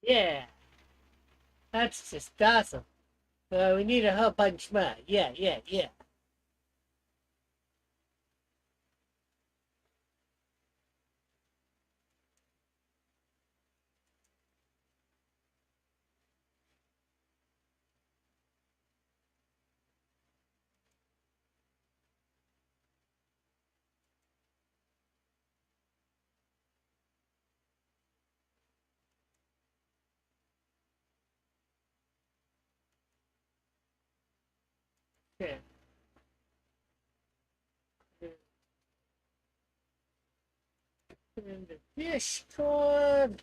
Yeah, that's just awesome. We need a whole bunch more. Yeah, yeah, yeah. Yeah. In the Discord.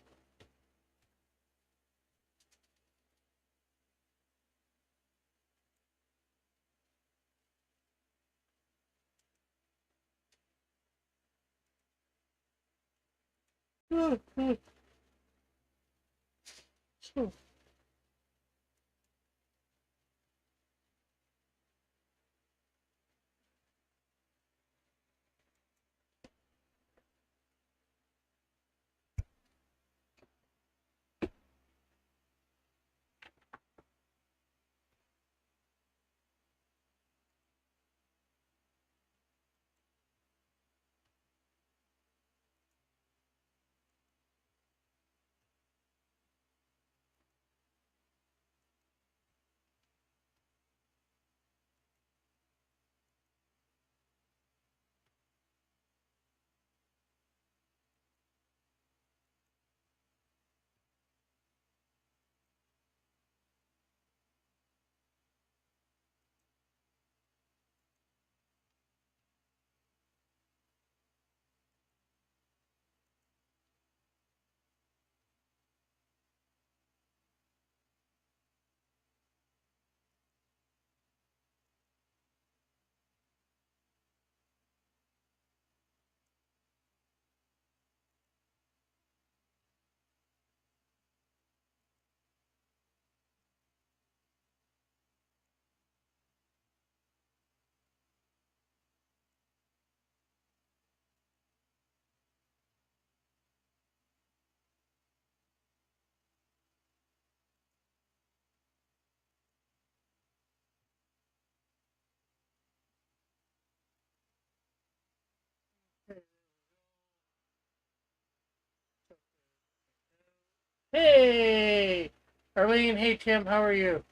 Hey, Arlene. Hey, Tim. How are you?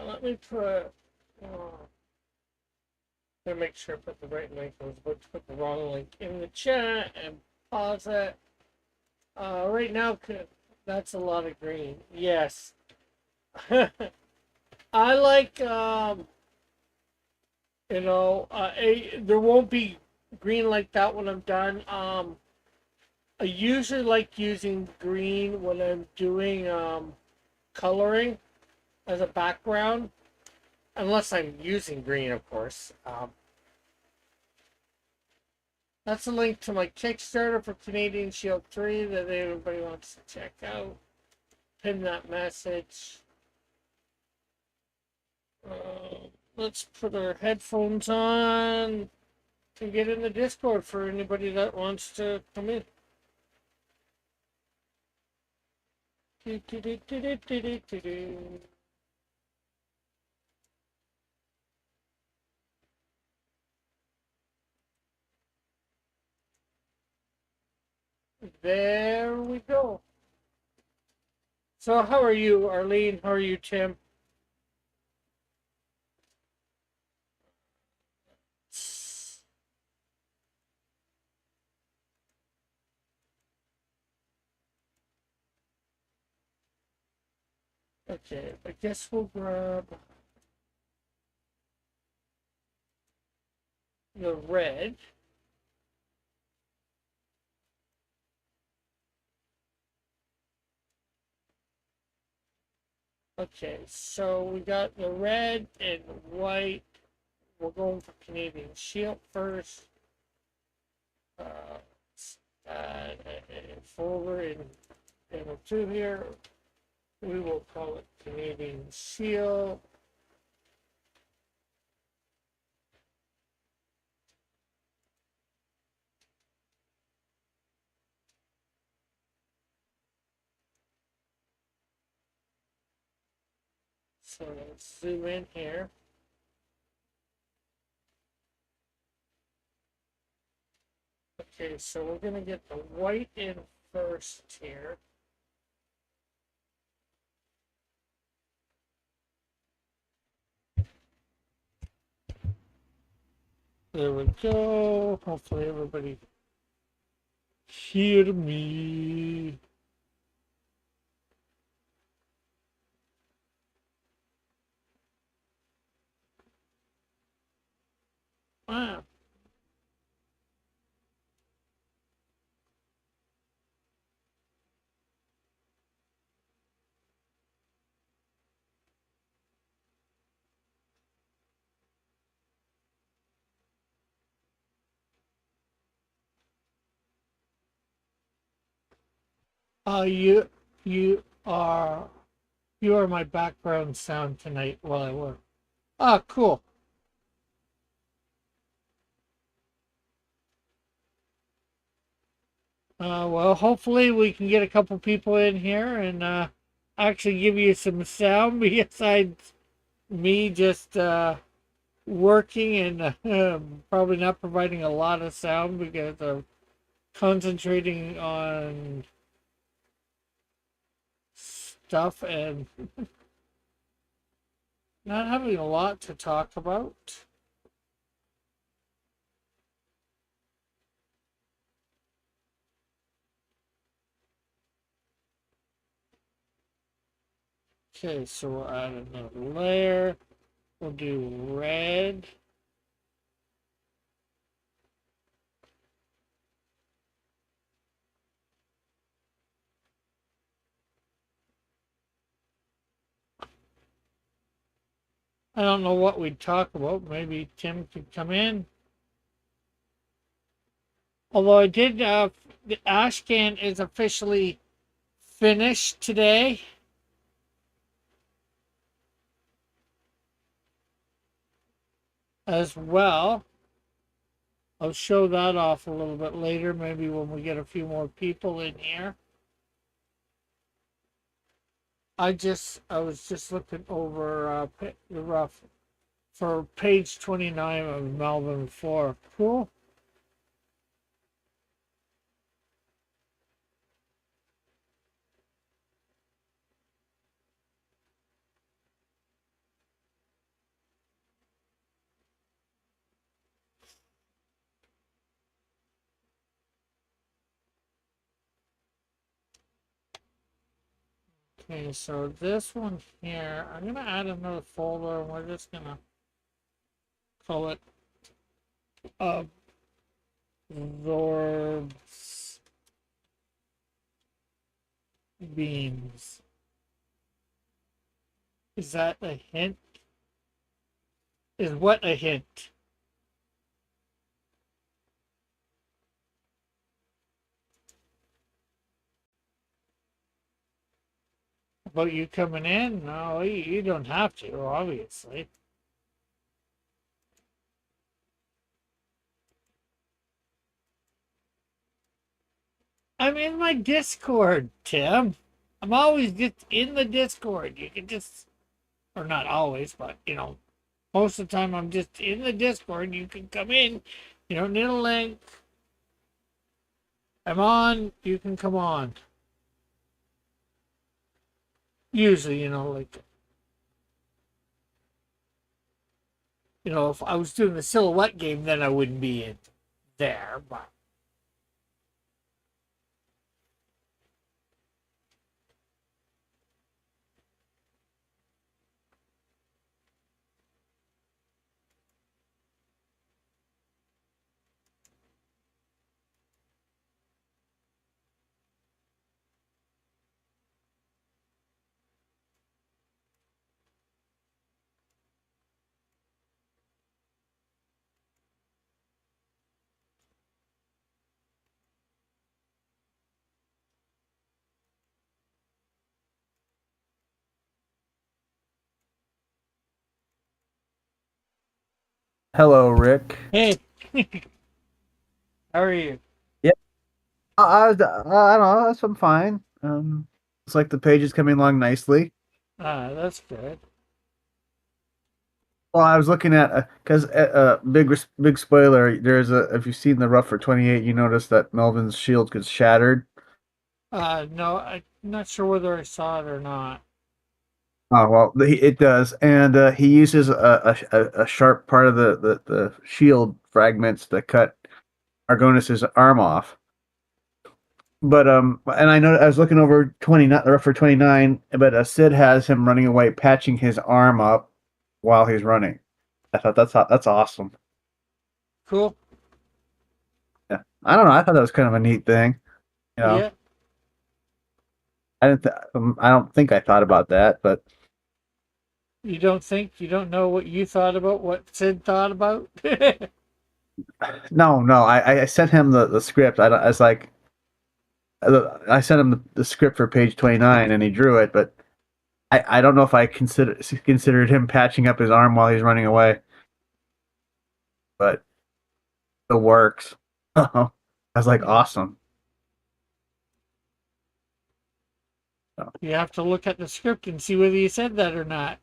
Let me put. Let me make sure I put the right link. I was about to put the wrong link in the chat and pause it. Right now, that's a lot of green. Yes. I like, there won't be green like that when I'm done. I usually like using green when I'm doing coloring as a background, unless I'm using green, of course. That's a link to my Kickstarter for Canadian Shield 3 that everybody wants to check out. Pin that message. Let's put our headphones on and get in the Discord for anybody that wants to come in. There we go. So, how are you, Arlene? How are you, Tim? Okay, I guess we'll grab the red. Okay, so we got the red and white. We're going for Canadian Shield first. Uh, add a folder in two here. We will call it Canadian Shield. So let's zoom in here. Okay, so we're gonna get the white in first here. There we go. Hopefully everybody hear me. Wow. Uh, you, you are, you are my background sound tonight while I work. Ah, cool. Well, hopefully we can get a couple people in here and actually give you some sound besides me just working and probably not providing a lot of sound because I'm concentrating on stuff and not having a lot to talk about. Okay, so we'll add another layer. We'll do red. I don't know what we'd talk about. Maybe Tim could come in. Although I did, the ash can is officially finished today. As well. I'll show that off a little bit later, maybe when we get a few more people in here. I was just looking over the rough for page 29 of Melbourne 4. Cool. Okay, so this one here, I'm gonna add another folder and we're just gonna call it absorbs beams. Is that a hint? Is what a hint? About you coming in? No, you don't have to, obviously. I'm in my Discord, Tim. I'm always just in the Discord. You can just, or not always, but most of the time I'm just in the Discord. You can come in. You don't need a link. I'm on. You can come on. Usually, like, if I was doing the silhouette game, then I wouldn't be in there, but. Hello, Rick. Hey, how are you? Yeah, I don't know. I'm fine. It's like the page is coming along nicely. Ah, that's good. Well, I was looking at because big spoiler. There's a if you've seen the rough for 28, you notice that Melvin's shield gets shattered. No, I'm not sure whether I saw it or not. Oh well, it does, and he uses a sharp part of the shield fragments to cut Argonas's arm off. But and I know I was looking over 29, the rough for 29, but Sid has him running away, patching his arm up while he's running. I thought that's awesome. Cool. Yeah, I don't know. I thought that was kind of a neat thing. You know, Yeah. I don't think I thought about that, but You don't know what you thought about what Sid thought about? no. I sent him the script. I was like, I sent him the script for page 29, and he drew it, but I don't know if I considered him patching up his arm while he's running away, but it works. I was like, Yeah. awesome. So, You have to look at the script and see whether you said that or not.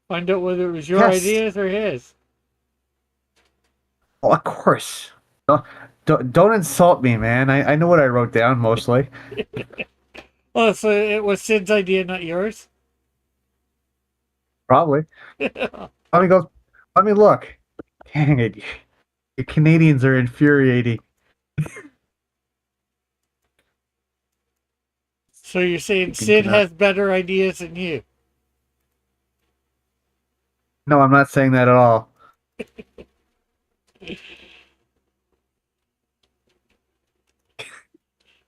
Find out whether it was your yes, ideas or his. well, of course. Don't, don't insult me, man. I know what I wrote down mostly. Oh, so it was Sid's idea, not yours? Probably. Let me go. Let me look. Dang it. The Canadians are infuriating. So you're saying Freaking Sid Canuck. has better ideas than you? No, I'm not saying that at all.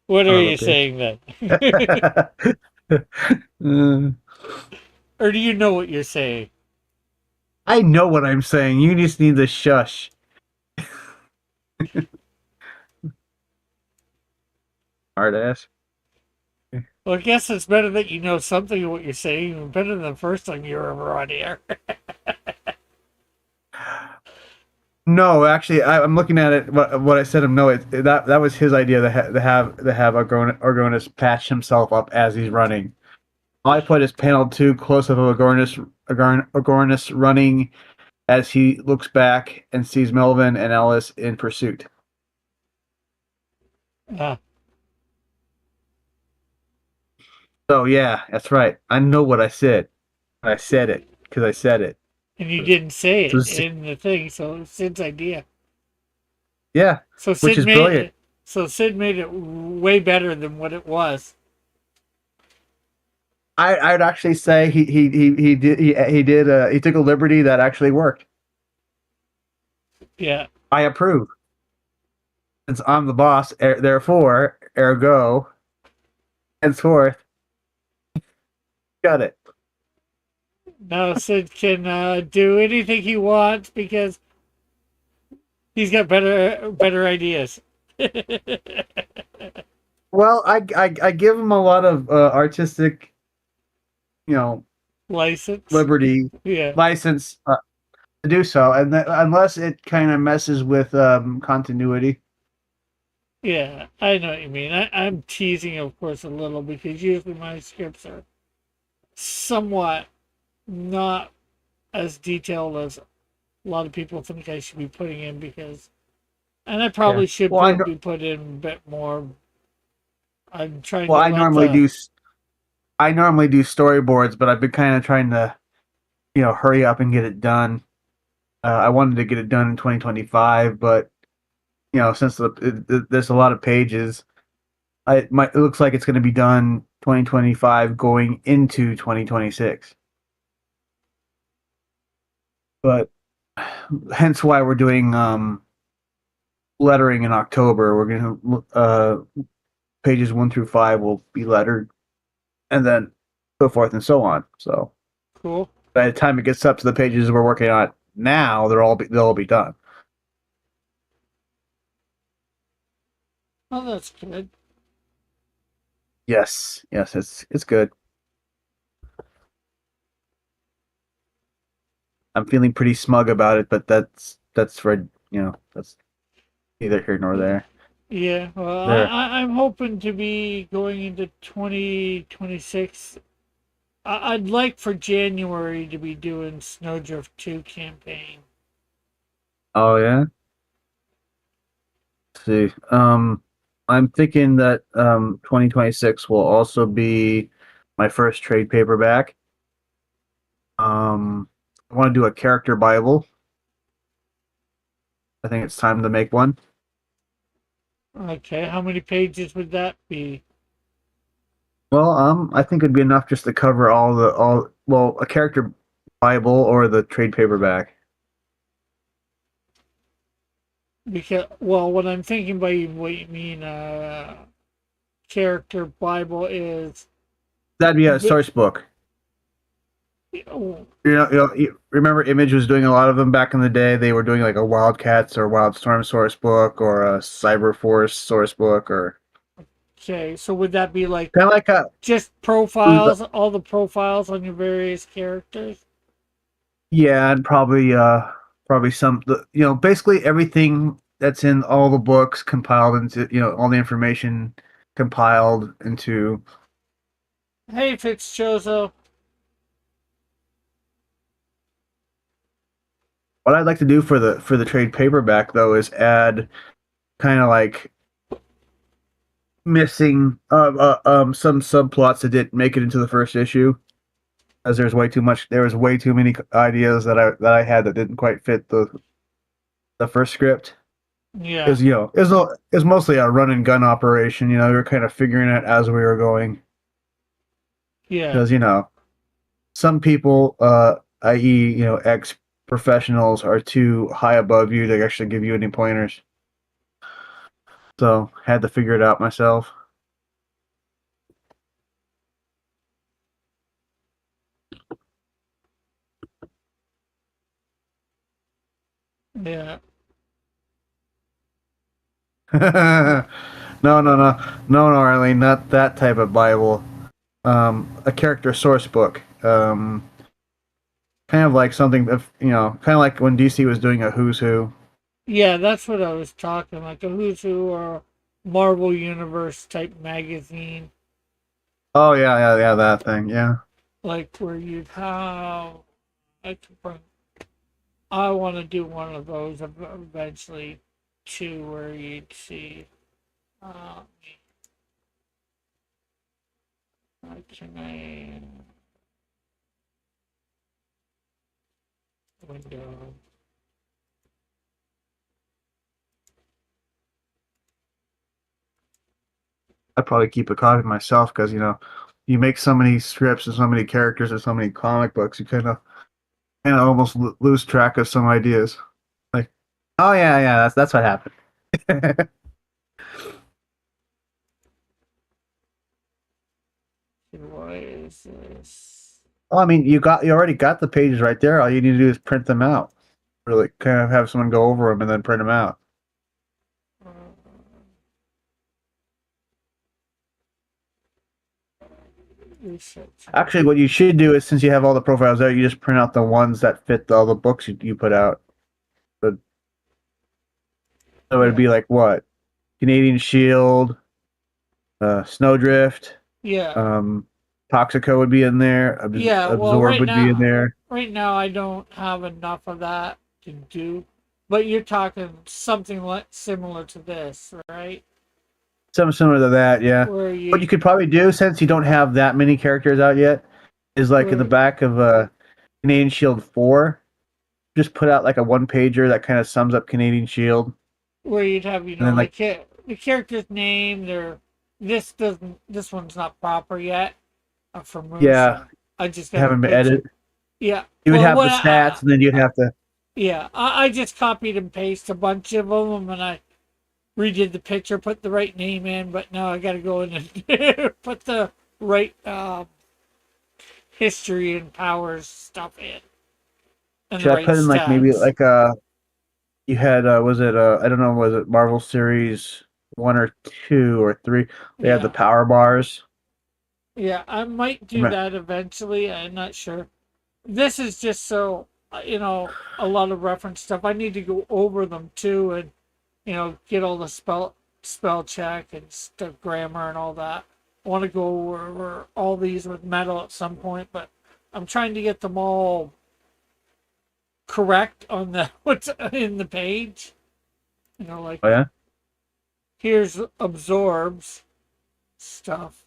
What Son are of a you bitch. saying then? Or do you know what you're saying? I know what I'm saying. You just need to shush. Hard ass. Well, I guess it's better that you know something of what you're saying, better than the first time you were ever on here. No, actually, I'm looking at it. What I said him. No, that was his idea to have Argonis patch himself up as he's running. All I put is panel two close up of Argonis running as he looks back and sees Melvin and Ellis in pursuit. Ah, So yeah, that's right. I know what I said. I said it because I said it. and you didn't say So it in the thing, so it's Sid's idea. yeah, So which Sid is made brilliant. it. So Sid made it way better than what it was. I'd actually say he took a liberty that actually worked. Yeah. I approve. Since I'm the boss, therefore, ergo, henceforth, got it. Now Sid can do anything he wants because he's got better ideas. Well, I give him a lot of artistic, you know, License. liberty, Yeah. license to do so, and unless it kind of messes with continuity. Yeah, I know what you mean. I'm teasing, of course, a little because usually my scripts are somewhat not as detailed as a lot of people think I should be putting in because, and I Yeah. probably should Well, be put in a bit more. I'm trying well, to let the I normally do storyboards, but I've been kind of trying to hurry up and get it done. I wanted to get it done in 2025, but since there's a lot of pages, it looks like it's going to be done 2025 going into 2026. But hence why we're doing lettering in October. We're going to pages 1 through 5 will be lettered, and then so forth and so on. So cool. by the time it gets up to the pages we're working on now, they'll all be done. Oh, that's good. Yes, yes, it's good. I'm feeling pretty smug about it, but that's for that's neither here nor there. Yeah, well, There. I'm hoping to be going into 2026 I'd like for January to be doing Snowdrift 2 campaign. Oh yeah. Let's see. I'm thinking that 2026 will also be my first trade paperback. I want to do a character Bible. I think it's time to make one. Okay, how many pages would that be? Well, I think it'd be enough just to cover all well, a character Bible or the trade paperback. Because, well, what I'm thinking by what you mean, character Bible is. That'd be a source book. Oh, Remember Image was doing a lot of them back in the day. They were doing like a Wildcats or Wildstorm source book or a Cyberforce source book or okay, so would that be like kind of like a just profiles, all the profiles on your various characters? yeah, and probably some basically everything that's in all the books compiled into all the information compiled into. Hey, Fitzchoso. What I'd like to do for the trade paperback though is add kind of like missing some subplots that didn't make it into the first issue, as there was way too many ideas that I had that didn't quite fit the first script. Yeah, Is it was mostly a run and gun operation. We were kind of figuring it as we were going yeah, because some people, i.e., ex professionals, are too high above you to actually give you any pointers. So had to figure it out myself. yeah. No, no, no, no, no, Arlene, not that type of Bible. A character source book. Kind of like something of kind of like when DC was doing a Who's Who. Yeah, that's what I was talking like a Who's Who or Marvel Universe type magazine, Oh yeah, yeah, yeah, that thing. Yeah. like where you'd have. I could bring. I want to do one of those eventually, too, where you'd see. Uh, how can I window? I'd probably keep a copy myself because you make so many strips and so many characters and so many comic books, you kind of almost lose track of some ideas. Like, oh yeah, yeah, that's what happened. What is this? Well, I mean, you already got the pages right there. All you need to do is print them out. Really, kind of have someone go over them and then print them out. Uh, research. Actually, what you should do is, since you have all the profiles there, you just print out the ones that fit all the books you put out. But so it'd Yeah, be like what? Canadian Shield, Snowdrift, yeah, um, Toxico would be in there. yeah. Well, Absorb would be in there. right now, I don't have enough of that to do. But you're talking something like similar to this, right? Something similar to that, yeah. Where What you you, could probably do, since you don't have that many characters out yet, is like in the where, back of Canadian Shield 4, just put out like a one pager that kind of sums up Canadian Shield. where you'd have, And then like the character's name. This one's not proper yet. For Moose, yeah, I just got have a them picture. edit. Yeah. You would Well, have the stats, and then you'd have to. yeah, I just copied and pasted a bunch of them, and I redid the picture, put the right name in, but now I got to go in and put the right history and powers stuff in, and the Should I right put in like maybe stats. like you had was it I don't know, was it Marvel Series 1 or 2 or 3? They had the Yeah, power bars. yeah, I might do that eventually. I'm not sure. This is just so a lot of reference stuff. I need to go over them too, and get all the spell check and stuff, grammar and all that. I want to go over all these with metal at some point, but I'm trying to get them all correct on the what's in the page. You know, like Oh yeah, here's absorbs stuff.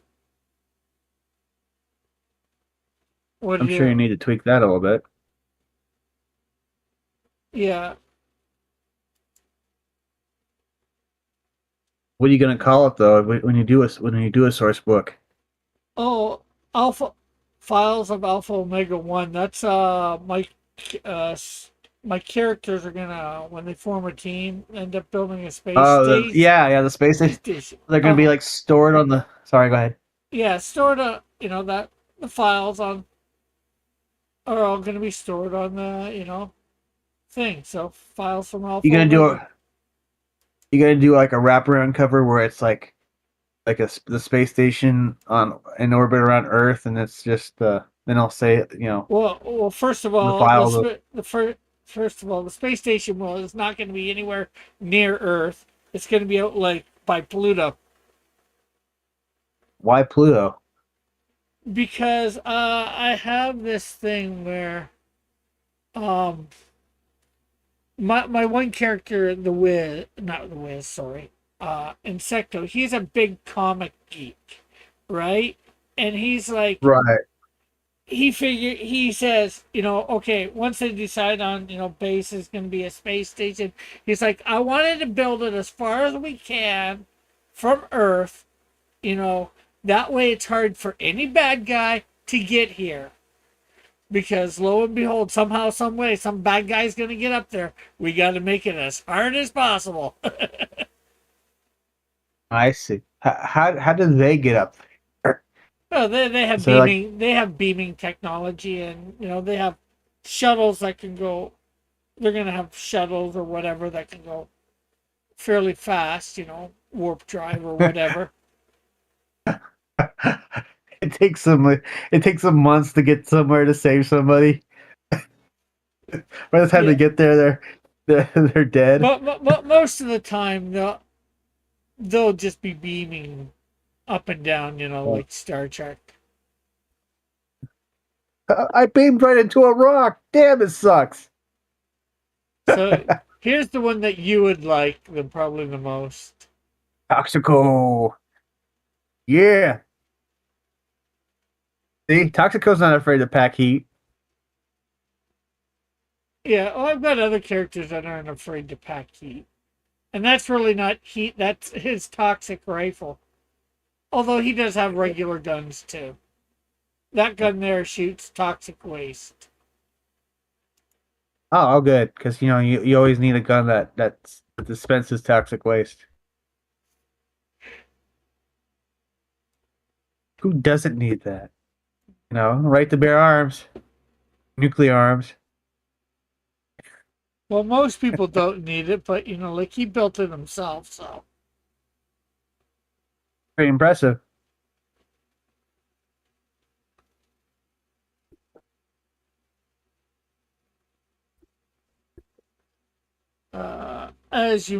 What I'm sure you here? need to tweak that a little bit. Yeah. What are you gonna call it though when you do a source book? Oh, alpha files of Alpha Omega One. That's uh my characters are gonna when they form a team end up building a space Oh, station. yeah, the Space spaces. station. They're gonna be like stored on the. Sorry, go ahead. Yeah, stored that the files on are all gonna be stored on the thing. So files from You Alpha gonna do Omega. a you gonna do like a wraparound cover where it's like the space station on in orbit around Earth, and it's just then I'll say Well, first of the all, files of first of all, the space station is not going to be anywhere near Earth. It's going to be out like by Pluto why Pluto. because I have this thing where um my one character, the Wiz, not the Wiz, sorry, Insecto. He's a big comic geek, right? And he's like Right. he says, okay, once they decide on, base is going to be a space station, he's like, I wanted to build it as far as we can from Earth, you know, that way it's hard for any bad guy to get here. Because lo and behold, somehow, some way, some bad guy's going to get up there. We got to make it as hard as possible. I see. How do they get up there? Well, they have So like, beaming technology, and they have shuttles that can go. They're going to have shuttles or whatever that can go fairly fast, warp drive or whatever. it takes some it takes some months to get somewhere to save somebody. By the time they Yeah, get there, they're dead. but most of the time they'll just be beaming up and down, like Star Trek. I beamed right into a rock. Damn, it sucks. So here's the one that you would like them probably the most. Toxico. Yeah. See, Toxico's not afraid to pack heat. Yeah, oh, I've got other characters that aren't afraid to pack heat. And that's really not heat, that's his toxic rifle. Although he does have regular guns too. That gun there shoots toxic waste. Oh, good, because you always need a gun that dispenses toxic waste. Who doesn't need that? Right to bear arms, nuclear arms. Well, most people don't need it, but like he built it himself, so. Very impressive. As you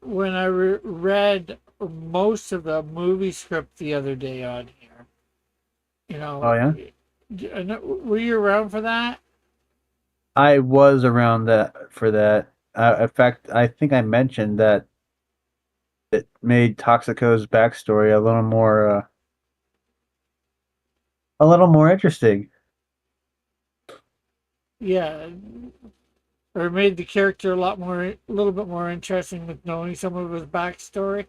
when I read most of the movie script the other day on here, you Oh know, yeah, were you around for that? I was around that for that. In fact, I think I mentioned that it made Toxico's backstory a little more interesting. Yeah, or made the character a little bit more interesting with knowing some of his backstory.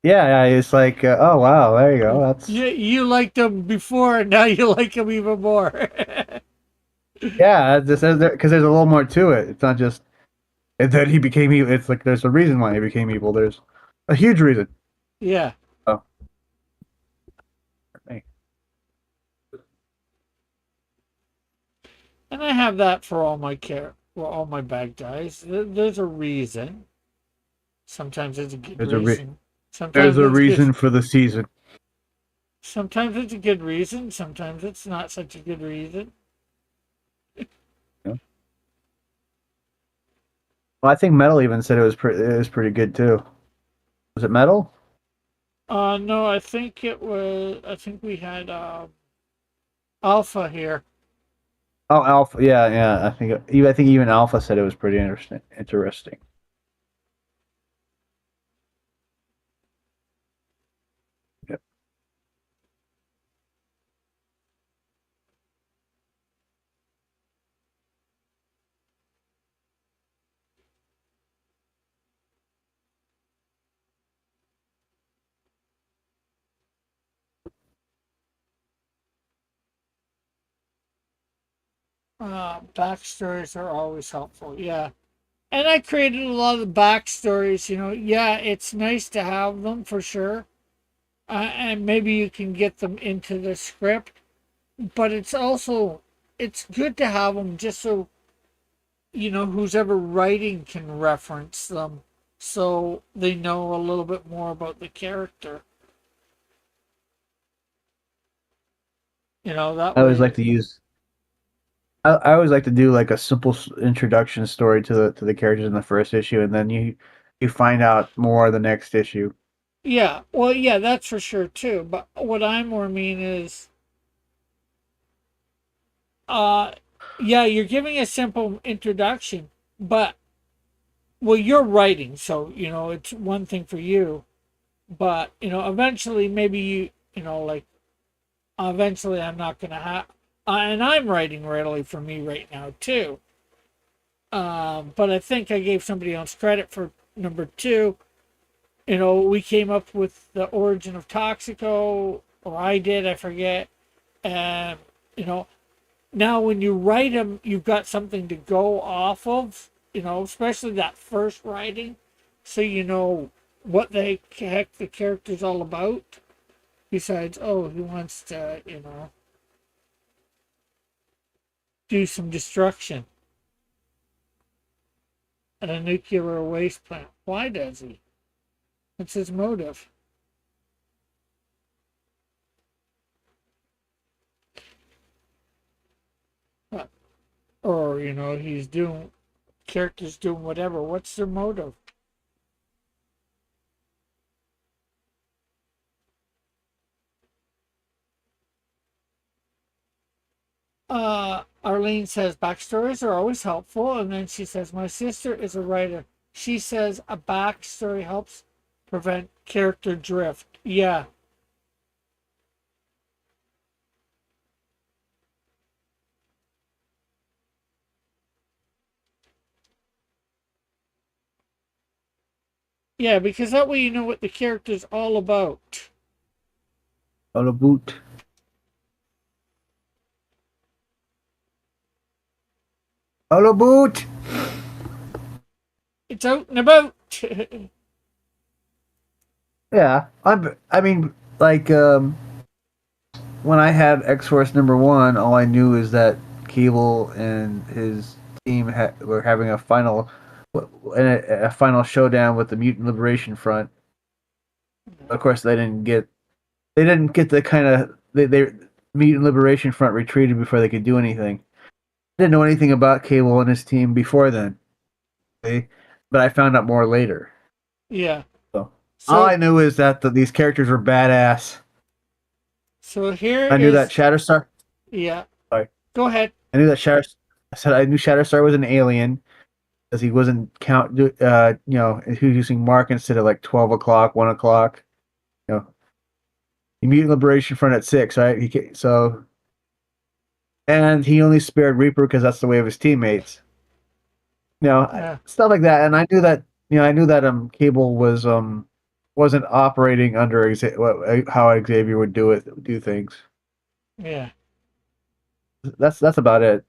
Yeah, yeah, it's like, oh wow, there you go. You liked him before, and now you like him even more. Yeah, because there's a little more to it. It's not just and then he became evil. It's like there's a reason why he became evil. There's a huge reason. Yeah, Oh, hey. and I have that for all my bad guys. There's a reason. Sometimes it's a good There's a re- reason. there's Sometimes a it's good. reason for the season. Sometimes it's a good reason. Sometimes it's not such a good reason. Yeah. Well, I think Metal even said it was pretty good too. Was it Metal? No, I think it was. I think we had Alpha here. Oh, Alpha. Yeah, yeah. I think even Alpha said it was pretty interesting. Interesting. Yep. Backstories are always helpful. Yeah. And I created a lot of the backstories. Yeah, it's nice to have them for sure. And maybe you can get them into the script, but it's good to have them just so who's ever writing can reference them, so they know a little bit more about the character. That I always like way. to use. I always like to do like a simple introduction story to the characters in the first issue, and then you find out more the next issue. Yeah, well, yeah, that's for sure too. But what I more mean is, uh, yeah, you're giving a simple introduction, but well, you're writing, so it's one thing for you. But eventually, maybe like eventually, I'm not gonna have, and I'm writing readily for me right now too. But I think I gave somebody else credit for number two. We came up with the origin of Toxico, or I did, I forget. And, you know, now when you write them, you've got something to go off of, especially that first writing. So you know what the heck the character's all about. Besides, oh, he wants to, do some destruction at a nuclear waste plant. Why does he? What's his motive? Or he's doing characters doing whatever. What's their motive? Arlene says backstories are always helpful, and then she says my sister is a writer. She says a backstory helps prevent character drift. Yeah, yeah, because that way you know what the character's all about. All boot. All boot. It's out and about. Yeah, I mean, like when I had X Force #1, all I knew is that Cable and his team were having a final showdown with the Mutant Liberation Front. Of course, they didn't get the kind of they Mutant Liberation Front retreated before they could do anything. I didn't know anything about Cable and his team before then, okay? But I found out more later. Yeah. So all So I knew is that these characters were badass. so here I knew that is Shatterstar. yeah. Sorry, Go ahead. I knew that Shatter. I said I knew Shatterstar was an alien because he wasn't he was using Mark instead of like 12 o'clock, 1 o'clock. You know, he Mutant Liberation Front at 6, right? And he only spared Reaper because that's the way of his teammates. Yeah. Stuff like that. And I knew that Cable wasn't operating under how Xavier would do things. Yeah. That's about it.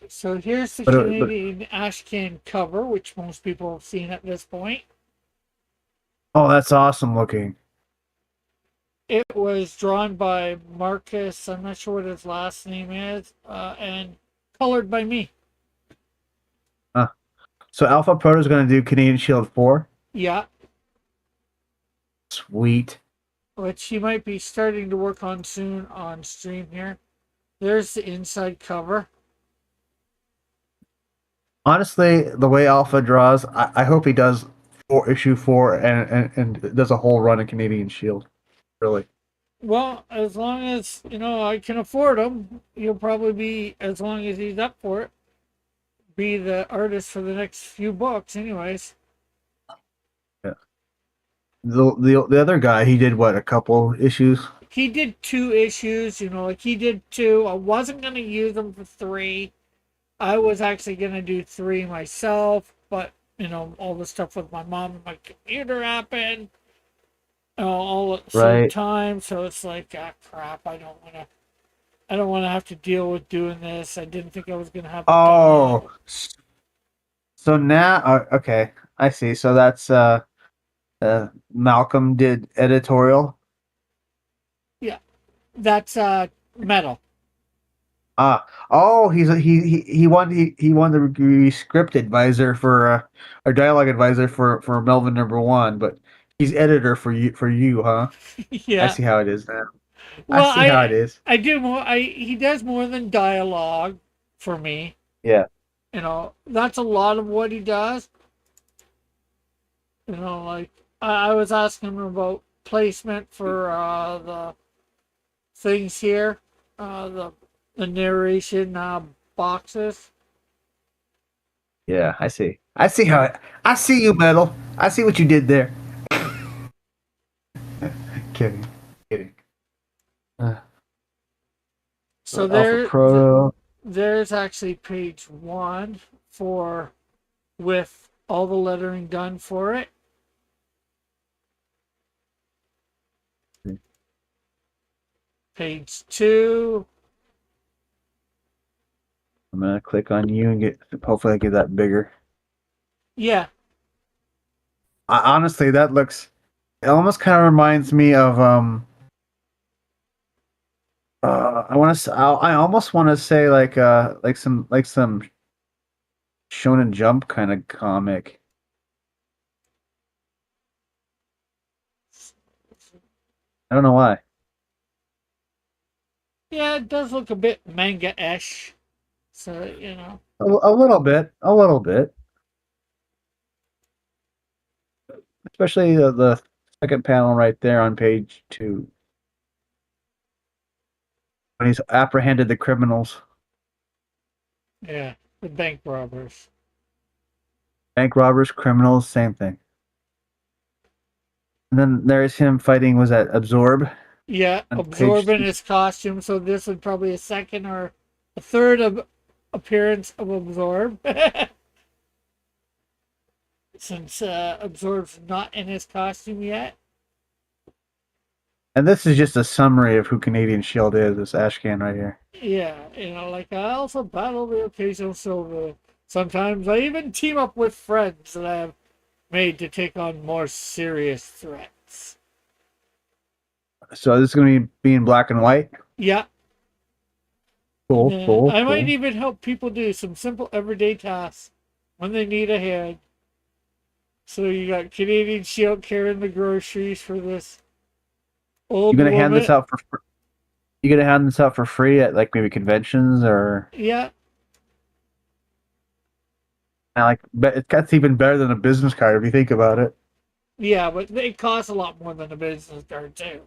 So here's the But Canadian Ashcan cover, which most people have seen at this point. oh, that's awesome looking. It was drawn by Marcus, I'm not sure what his last name is, and colored by me. Uh, so Alpha Proto is going to do Canadian Shield 4. Yeah, Sweet. which he might be starting to work on soon on stream here. There's the inside cover. Honestly, the way Alpha draws, I hope he does or issue 4 and it does a whole run in Canadian Shield. Really. Well, as long as I can afford him, he'll probably be, as long as he's up for it, be the artist for the next few books, anyways. Yeah. The other guy, he did what, a couple issues? He did 2 issues, like he did 2. I wasn't gonna use them for 3. I was actually gonna do 3 myself, but all the stuff with my mom and my computer happened all at the same Right. time. So it's like, ah, crap. I don't want to have to deal with doing this. I didn't think I was gonna have it done. Oh, so now okay, I see. So that's Malcolm did editorial. Yeah, that's metal. Ah, oh, he won the script advisor for or dialogue advisor for Melvin #1, but he's editor for you, huh? I Yeah. see how it is now. I Well, see how it is. I do more. I He does more than dialogue for me. Yeah. That's a lot of what he does. Like I was asking him about placement for the things here, the narration boxes. Yeah, I see. I see you, Metal. I see what you did there. Kidding. Kidding. Uh, So Alpha Proto. there's actually page 1 for with all the lettering done for it. Page 2. I'm gonna click on you and hopefully I get that bigger. Yeah, Honestly, that looks. It almost kind of reminds me of I want to. I almost want to say like some Shonen Jump kind of comic. I don't know why. yeah, it does look a bit manga-ish. So A little bit. A little bit. Especially the second panel right there on page 2 when he's apprehended the criminals, yeah, the bank robbers. bank robbers, criminals, same thing. And then there's him fighting. Was that Absorb Yeah, on page absorbing his costume. So this would probably a second or a third of appearance of Absorb, since Absorb's not in his costume yet. And this is just a summary of who Canadian Shield is. This Ashcan right here. Yeah, like I also battle the occasional silver. Sometimes I even team up with friends that I have made to take on more serious threats. So this is going to be in black and white. Yeah, Cool, cool, I might cool. even help people do some simple everyday tasks when they need a hand. So you got Canadian Shield carrying the groceries for this You old gonna hand this woman. out for? You gonna hand this out for free at like maybe conventions or? Yeah, I like, but that's even better than a business card if you think about it. yeah, but it costs a lot more than a business card too.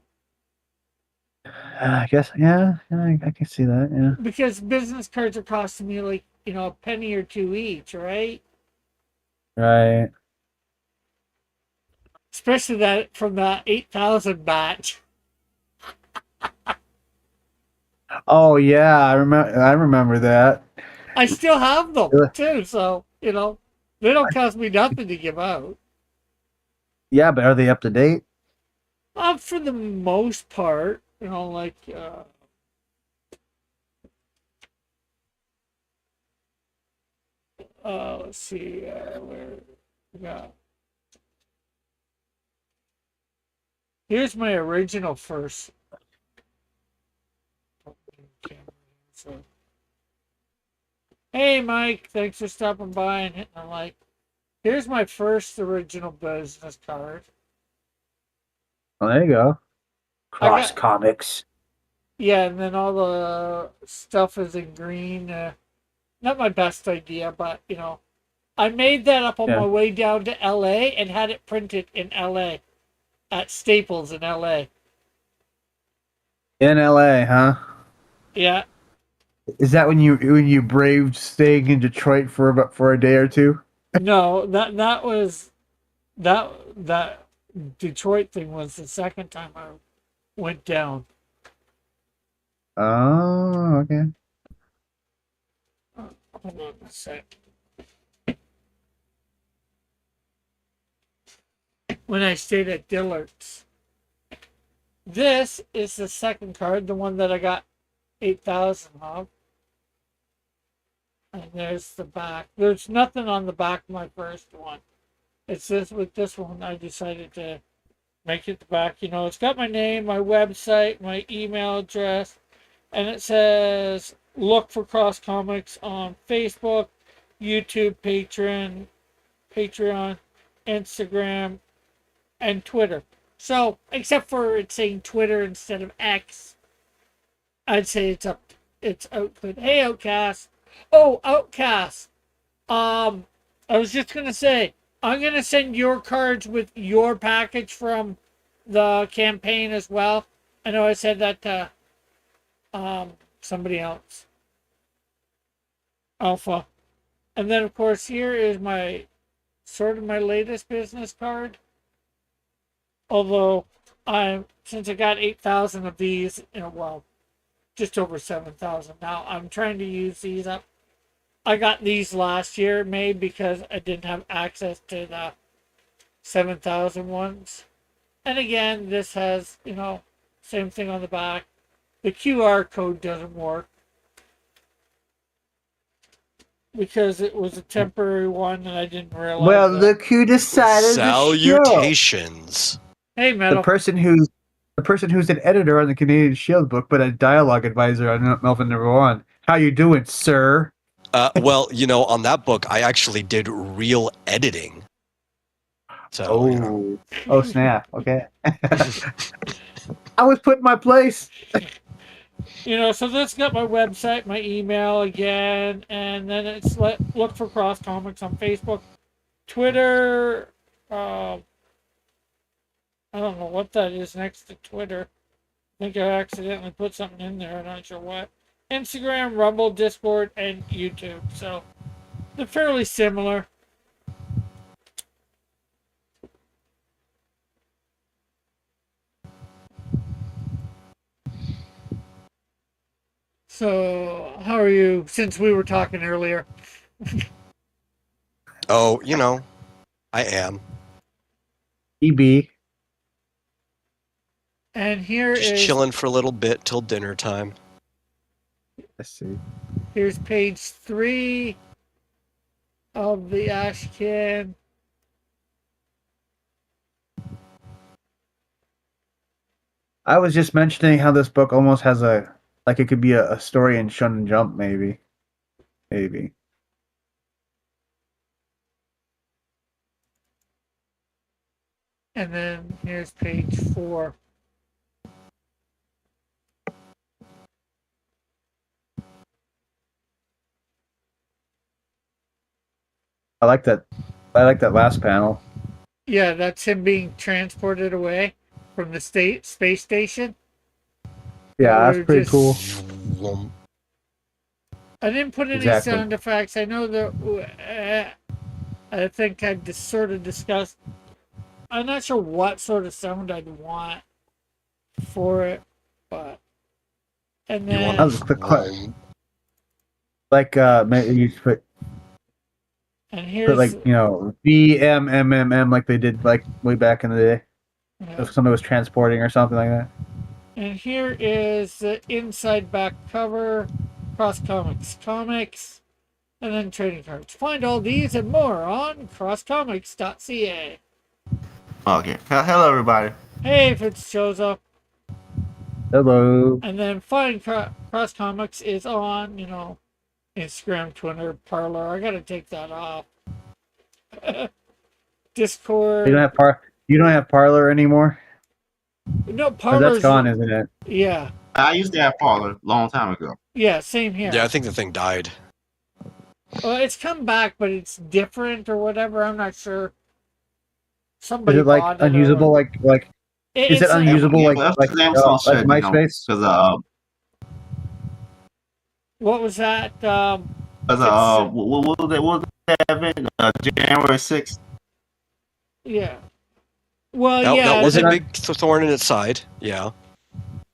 I guess, yeah, I can see that. Yeah. Because business cards are costing me like, a penny or two each, right? Right. Especially that from that 8,000 batch. Oh yeah, I remember. I remember that. I still have them too, so they don't cost me nothing to give out. Yeah, but are they up to date? For the most part, like let's see, where we got. Here's my original first. So, hey Mike, thanks for stopping by and hitting the like. Here's my first original business card. Oh, there you go. I Cross got Comics. Yeah, and then all the stuff is in green. Not my best idea, but I made that up on Yeah. my way down to LA and had it printed in LA at Staples in LA. In LA, huh? Yeah. Is that when you braved staying in Detroit for a day or two? No, that was that Detroit thing was the second time I went down. Oh, okay. Hold on a sec. When I stayed at Dillard's. This is the second card, the one that I got 8,000 of. And there's the back. There's nothing on the back of my first one. It's this with this one I decided to make it the back. You know, it's got my name, my website, my email address, and it says look for Cross Comics on Facebook, YouTube, Patreon, Instagram, and Twitter. So, except for it saying Twitter instead of X, I'd say it's Outcast. Hey Outcast. Oh, Outcast. I was just gonna say, I'm gonna send your cards with your package from the campaign as well. I know I said that to somebody else. Alpha. And then of course here is my sort of my latest business card. Although since I got 8,000 of these, well, just over 7,000 now, I'm trying to use these up. I got these last year made because I didn't have access to the 7,000 ones. And again, this has, same thing on the back. The QR code doesn't work because it was a temporary one and I didn't realize Well, that. look who decided to show. Salutations. Hey, The Metal. person who's an editor on the Canadian Shield book, but a dialogue advisor on Melvin #1. How you doing, sir? Well, on that book, I actually did real editing. So, Oh snap! Okay, I was put in my place. So that's got my website, my email again, and then it's look for Cross Comics on Facebook, Twitter. I don't know what that is next to Twitter. I think I accidentally put something in there. I'm not sure what. Instagram, Rumble, Discord, and YouTube. So they're fairly similar. So how are you since we were talking earlier? oh, I am. EB. And here Just is chilling for a little bit till dinner time. Let's see. here's page 3 of the ash can. I was just mentioning how this book almost has it could be a story in Shonen Jump, maybe. And then here's page 4. I like that. I like that last panel. Yeah, that's him being transported away from the space station. Yeah, that's pretty cool. I didn't put any Exactly. sound effects. I know that I think I just sort of discussed. I'm not sure what sort of sound I'd want for it, but and You then That was a quick question. Like maybe you put here's like VMMMM like they did like way back in the day. If somebody was transporting or something like that. And here is the inside back cover, Cross Comics, and then trading cards. Find all these and more on crosscomics.ca. Okay. Hello, everybody. Hey, Fitz shows up. Hello. And then Find Cross Comics is on, Instagram, Twitter, Parlor. I gotta take that off. Discord. You don't have Parlor anymore? No, Or Parlor's that's gone, isn't it? Yeah. I used to have Parlor a long time ago. Yeah, same here. Yeah, I think the thing died. Well, it's come back, but it's different or whatever. I'm not sure. Is Somebody it like bought it or unusable? Like is it it's like unusable? Amazon Like shut down MySpace? because what was that? what was that event? January 6th. Yeah. Well, That yeah, Is was it a the big thorn in its side. Yeah.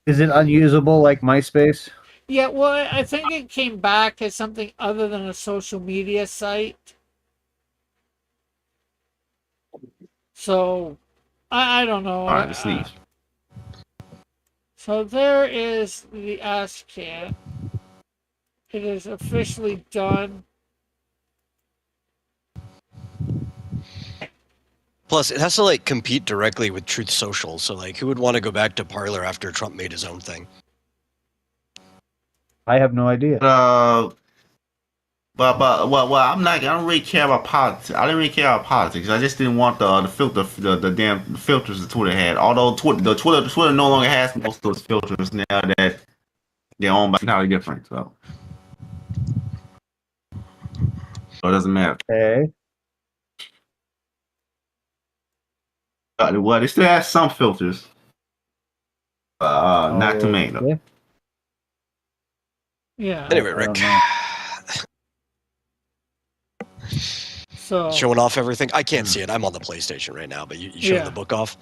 is it unusable like MySpace? yeah. Well, I think it came back as something other than a social media site. So I don't know. All right, let's leave. So there is the ash can. It is officially done. Plus, it has to like compete directly with Truth Social. So like, who would want to go back to Parler after Trump made his own thing? I have no idea. Well, I'm not. I don't really care about politics. I didn't really care about politics. I just didn't want the filter, the damn filters that Twitter had. Although Twitter no longer has most of those filters now that they're owned by entirely different. So it doesn't matter. Okay. Well, they still have some filters. Not too many though. Okay. Yeah. Anyway, I Rick, don't know. So showing off everything. I can't see it. I'm on the PlayStation right now, but you showing Yeah. the book off.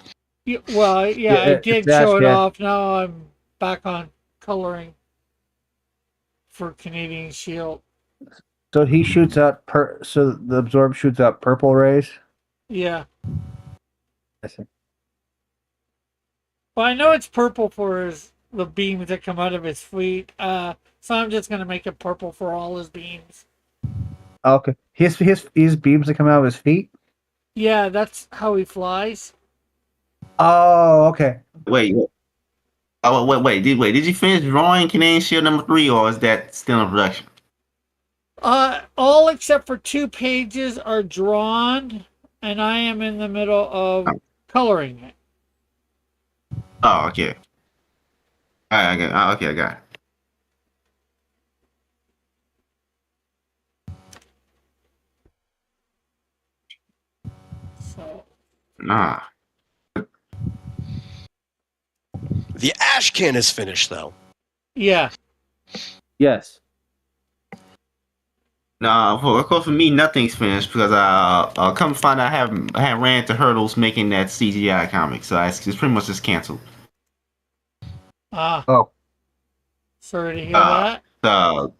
well, yeah, I Yeah, did it's show it Ashcan. off. Now I'm back on coloring for Canadian Shield. So he shoots out so the absorb shoots out purple rays. Yeah. I see. Well, I know it's purple for the beams that come out of his feet. So I'm just gonna make it purple for all his beams. Okay. His beams that come out of his feet. Yeah, that's how he flies. Oh, okay. Wait. Did you finish drawing Canadian Shield #3, or is that still in production? All except for 2 pages are drawn, and I am in the middle of coloring it. Oh, okay. All right, okay, I got it. So Nah. The ash can is finished though. yeah, Yes. No, of course, for me, nothing's finished because come to find out, I have ran into hurdles making that CGI comic, so it's pretty much just canceled. Oh. sorry to hear Uh, that. so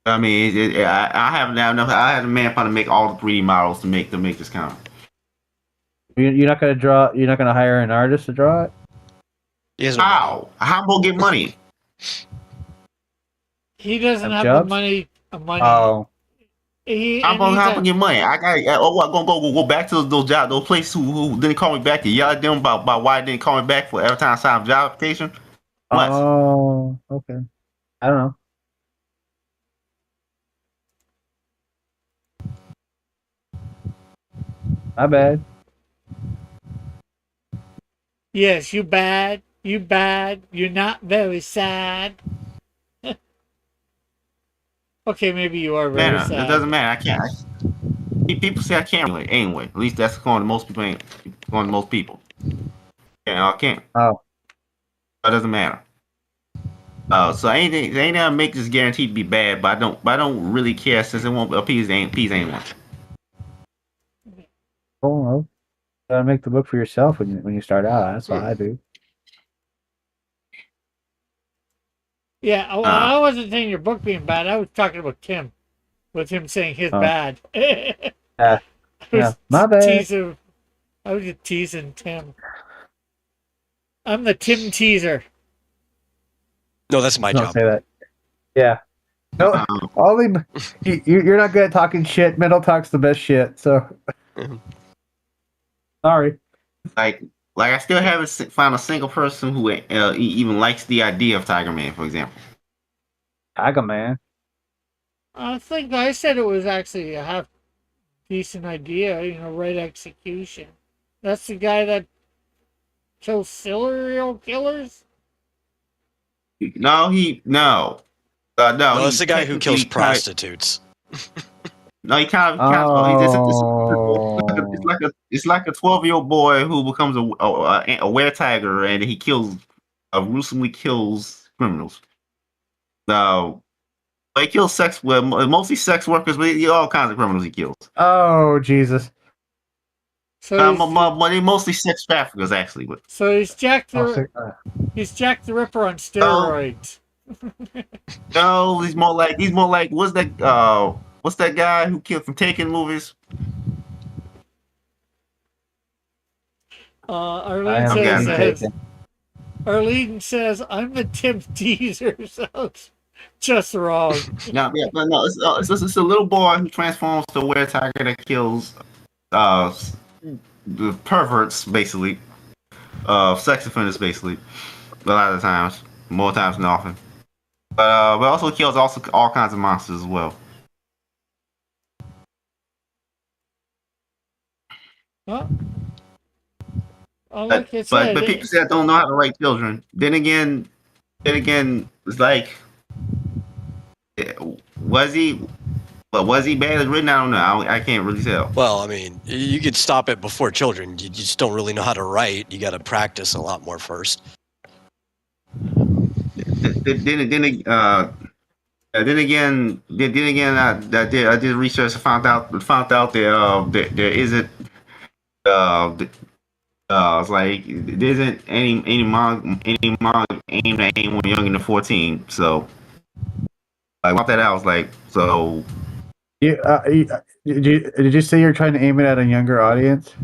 I mean, I have now enough. I have the manpower to make all the 3D models to make this comic. You're not gonna draw. You're not gonna hire an artist to draw it. He has no money. How am I gonna get money? He doesn't Have have the jobs? money. Oh. How am I gonna get money? I got. What? Gonna go back to those jobs, those places who didn't call me back to yell at them about why they didn't call me back for every time I signed a job application. What? Oh. Okay. I don't know. My bad. Yes, you bad. You bad. You're not very sad. Okay, maybe you are very Man, it sad. doesn't matter. I can't. People say I can't relate. Anyway, at least that's going to most people. Going to most people. Yeah, I can't. Oh. It doesn't matter. So anything I make is guaranteed to be bad, but I don't really care since it won't appease anyone. Oh well. Gotta make the book for yourself when you start out. That's what I do. Yeah, I wasn't saying your book being bad. I was talking about Tim, with him saying his Oh. bad. I Yeah. was My bad. teasing. I was just teasing Tim. I'm the Tim teaser. No, that's my Don't job. say that. Yeah. No. Only you're not good at talking shit. Mental talks the best shit. So. Mhm. Sorry. Like I still haven't found a single person who even likes the idea of Tiger Man, for example. Tiger Man. I think I said it was actually a half decent idea, right execution. That's the guy that kills serial killers? No. No, No, it's the guy who kills technically prostitutes. No, he kind of. Oh. It's like a 12-year-old boy who becomes a were tiger and he gruesomely kills criminals. Now, he kills mostly sex workers, but all kinds of criminals he kills. Oh, Jesus. So But they mostly sex traffickers actually. But he's Jack the Ripper on no, steroids. no, he's more like what's that guy who killed from Taken movies? I Arlene haven't Okay, seen says, Taken. Arlene says, I'm the Tim Teaser, so just wrong. No, it's a little boy who transforms to a were tiger that kills uh the perverts basically, sex offenders basically, a lot of the times, more times than often. But also kills all kinds of monsters as well. Well, like I But said, people say I don't know how to write children. Then again, it's like, was he? But was he badly written? I don't know. I can't really tell. Well, I mean, you could stop it before children. You just don't really know how to write. You got to practice a lot more first. Then again, I did research and found out that there isn't it's like there isn't any manga aimed at anyone younger than 14. So I want that out. I was like, so Did you say you're trying to aim it at a younger audience?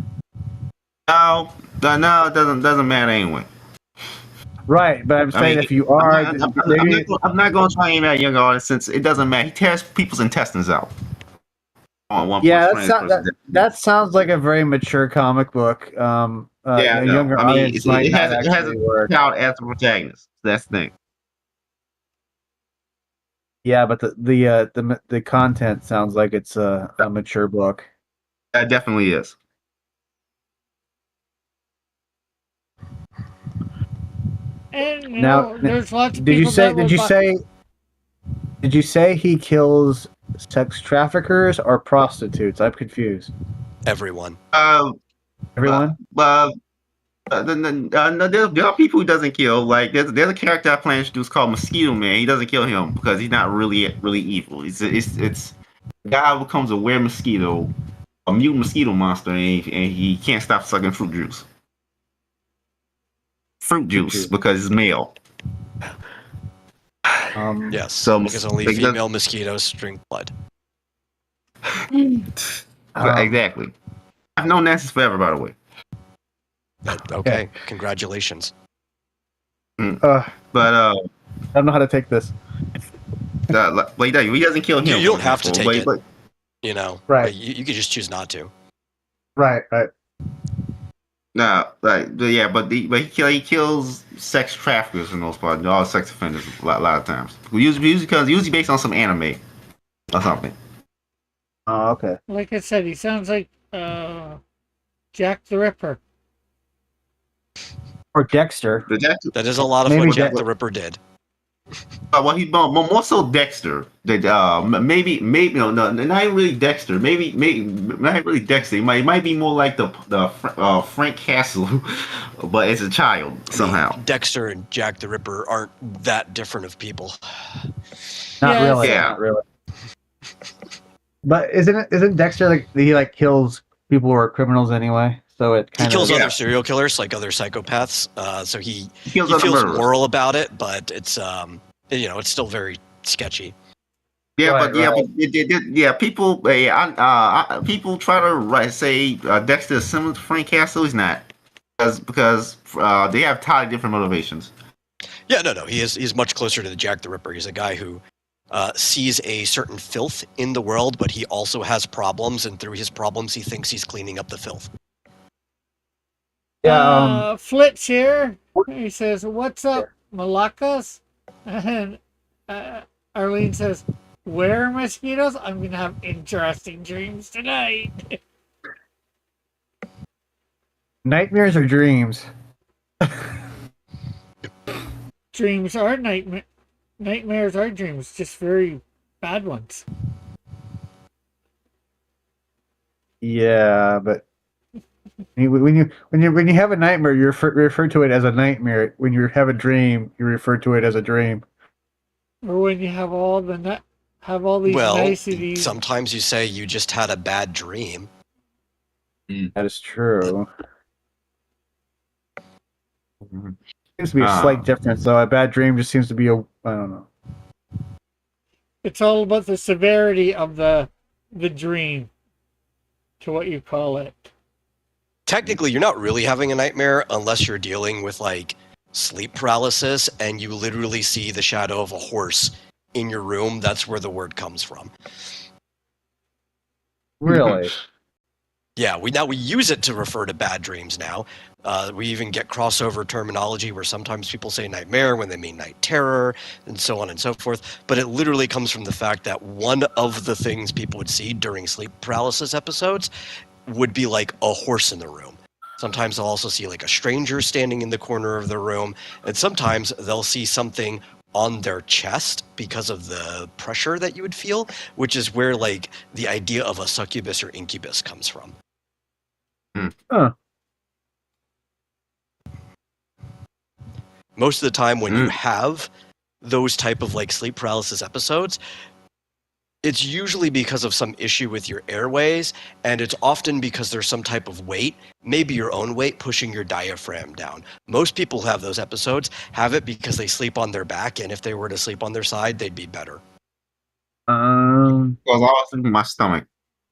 no, it doesn't matter anyway. Right, but I'm saying if you are, I'm not going to try and aim at a younger audience since it doesn't matter. He tears people's intestines out. On one yeah, point, that sounds like a very mature comic book. A younger audience might not actually work. Child as a protagonist. That's the thing. Yeah, but the content sounds like it's a mature book. That definitely is. and Now, there's lots of Did you people say? that Did will you buy- say? Did you say he kills sex traffickers or prostitutes? I'm confused. Everyone. Everyone? There are people who doesn't kill. Like there's a character I plan to introduce called Mosquito Man. He doesn't kill him because he's not really evil. It's a guy who becomes a were mosquito, a mutant mosquito monster, and he can't stop sucking fruit juice. Fruit juice because it's male. Yes. So because only female mosquitoes drink blood. Exactly. I've known that since forever, by the way. Okay. Congratulations. I don't know how to take this. He doesn't kill him. You don't have to take it. But, Right. You could just choose not to. Right. nah, but he kills sex traffickers for the most part. All sex offenders a lot of times. Usually based on some anime or something. Oh, okay. Like I said, he sounds like Jack the Ripper. Or Dexter. That is a lot of Maybe what Jack Jack- the Ripper did. Well, he's more so Dexter. Maybe no, not really Dexter. Maybe not really Dexter. He might be more like the Frank Castle, but as a child somehow. Dexter and Jack the Ripper aren't that different of people. Not Yes. really. Yeah. Not really. But isn't Dexter like he kills people who are criminals anyway? So it He kind kills of other serial killers, like other psychopaths. So he kills other feels murderers. moral about it, but it's it's still very sketchy. Yeah, Right, but people people try to say Dexter is similar to Frank Castle. He's not, because they have entirely different motivations. Yeah, no, he's much closer to the Jack the Ripper. He's a guy who sees a certain filth in the world, but he also has problems, and through his problems, he thinks he's cleaning up the filth. Yeah. Flitch here. He says, "What's up, Malakas?" And Arlene says, "Where are mosquitoes? I'm gonna have interesting dreams tonight." Nightmares or dreams? Dreams are nightmare. nightmares are dreams, just very bad ones. Yeah, but when you have a nightmare, you refer to it as a nightmare. When you have a dream, you refer to it as a dream. Or when you have all these Well, niceties. sometimes you say you just had a bad dream. That is true. Mhm. Seems to be a slight difference, though. A bad dream just seems to be I don't know. It's all about the severity of the dream, to what you call it. Technically, you're not really having a nightmare unless you're dealing with like sleep paralysis and you literally see the shadow of a horse in your room. That's where the word comes from. Really? Yeah, we use it to refer to bad dreams now. We even get crossover terminology where sometimes people say nightmare when they mean night terror and so on and so forth. But it literally comes from the fact that one of the things people would see during sleep paralysis episodes would be like a horse in the room. Sometimes they'll also see like a stranger standing in the corner of the room. And sometimes they'll see something on their chest because of the pressure that you would feel, which is where like the idea of a succubus or incubus comes from. Huh. Most of the time when you have those type of like sleep paralysis episodes, it's usually because of some issue with your airways, and it's often because there's some type of weight, maybe your own weight, pushing your diaphragm down. Most people who have those episodes have it because they sleep on their back, and if they were to sleep on their side, they'd be better. Because I was sleeping in my stomach,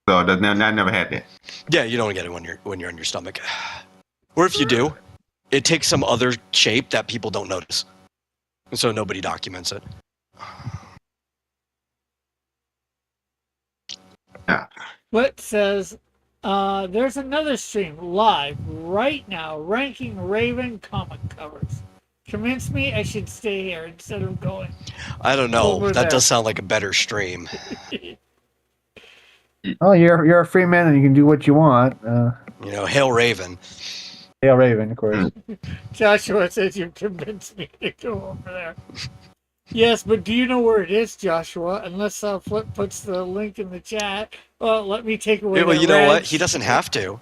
so I never had that. Yeah, you don't get it when you're on your stomach. Or if you do, it takes some other shape that people don't notice. And so nobody documents it. What says, there's another stream live right now ranking Raven comic covers. Convince me I should stay here instead of going. I don't know. Over That there. does sound like a better stream. Oh, you're a free man and you can do what you want. You know, hail Raven. Hail Raven, of course. Joshua says you convinced me to go over there. Yes, but do you know where it is, Joshua? Unless Flip puts the link in the chat. Well, let me take away Well, the you know red what? He doesn't have to.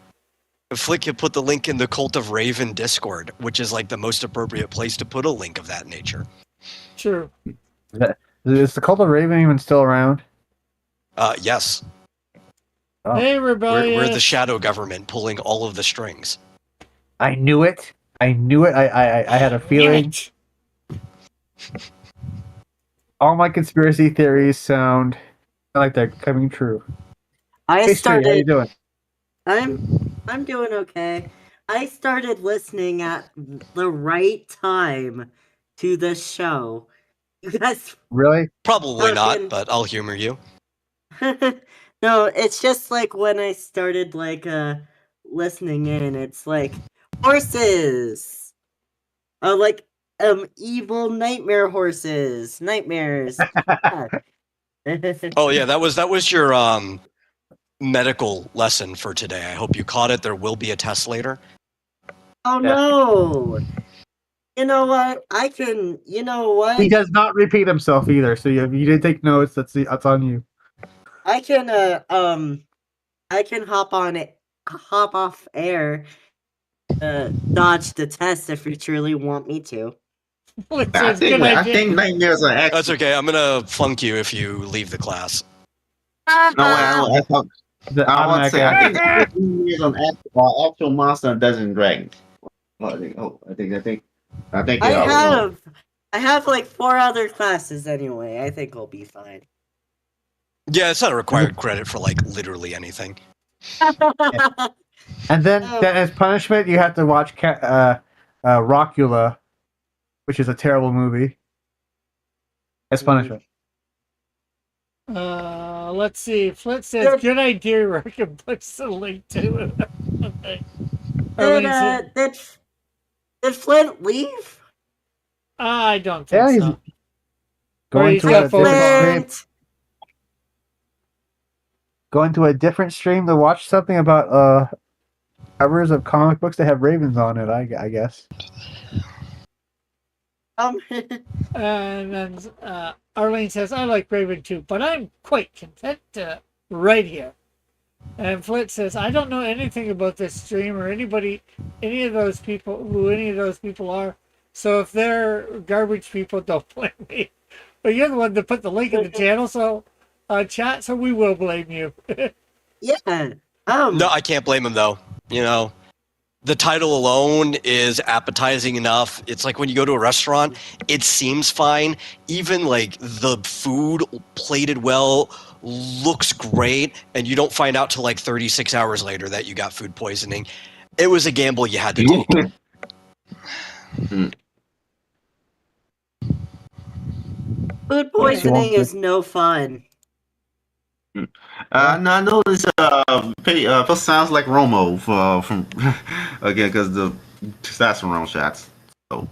Flick could put the link in the Cult of Raven Discord, which is like the most appropriate place to put a link of that nature. True. Is the Cult of Raven even still around? Yes. Oh. Hey, Rebellious. We're the shadow government pulling all of the strings. I knew it. I had a feeling. All my conspiracy theories sound like they're coming true. I Hey, started. Sri, how you doing? I'm doing okay. I started listening at the right time to the show. You guys, Really? Probably not, Fucking- but I'll humor you. no, it's just like when I started listening in, it's like horses. Evil nightmare horses, nightmares. Oh yeah, that was your medical lesson for today. I hope you caught it. There will be a test later. Oh no! You know what? You know what? He does not repeat himself either. So if you did take notes, that's on you. I can hop off air, dodge the test if you truly want me to. I think nightmares are actually. That's okay. I'm gonna flunk you if you leave the class. No, I want to say I think nightmares on actual monster and Dungeons and Dragons. I have like 4 other classes anyway. I think I'll be fine. Yeah, it's not a required credit for like literally anything. And then as punishment, you have to watch Rockula, which is a terrible movie. As punishment. Let's see. Flint says, good idea, Rick, and puts the link to it. Did Flint leave? I don't think so. Going to a different stream. Going to a different stream to watch something about covers of comic books that have ravens on it, I guess. Um, And then Arlene says, I like Raven too, but I'm quite content right here. And Flint says, I don't know anything about this stream or any of those people, who any of those people are. So if they're garbage people, don't blame me. But you're the one that put the link in the channel, so chat, so we will blame you. yeah. No, I can't blame him though. You know, the title alone is appetizing enough. It's like when you go to a restaurant, it seems fine. Even like the food plated well looks great, and you don't find out till like 36 hours later that you got food poisoning. It was a gamble you had to take. Food poisoning is no fun. No, I noticed. Phil sounds like Romo from again because the testosterone shots. So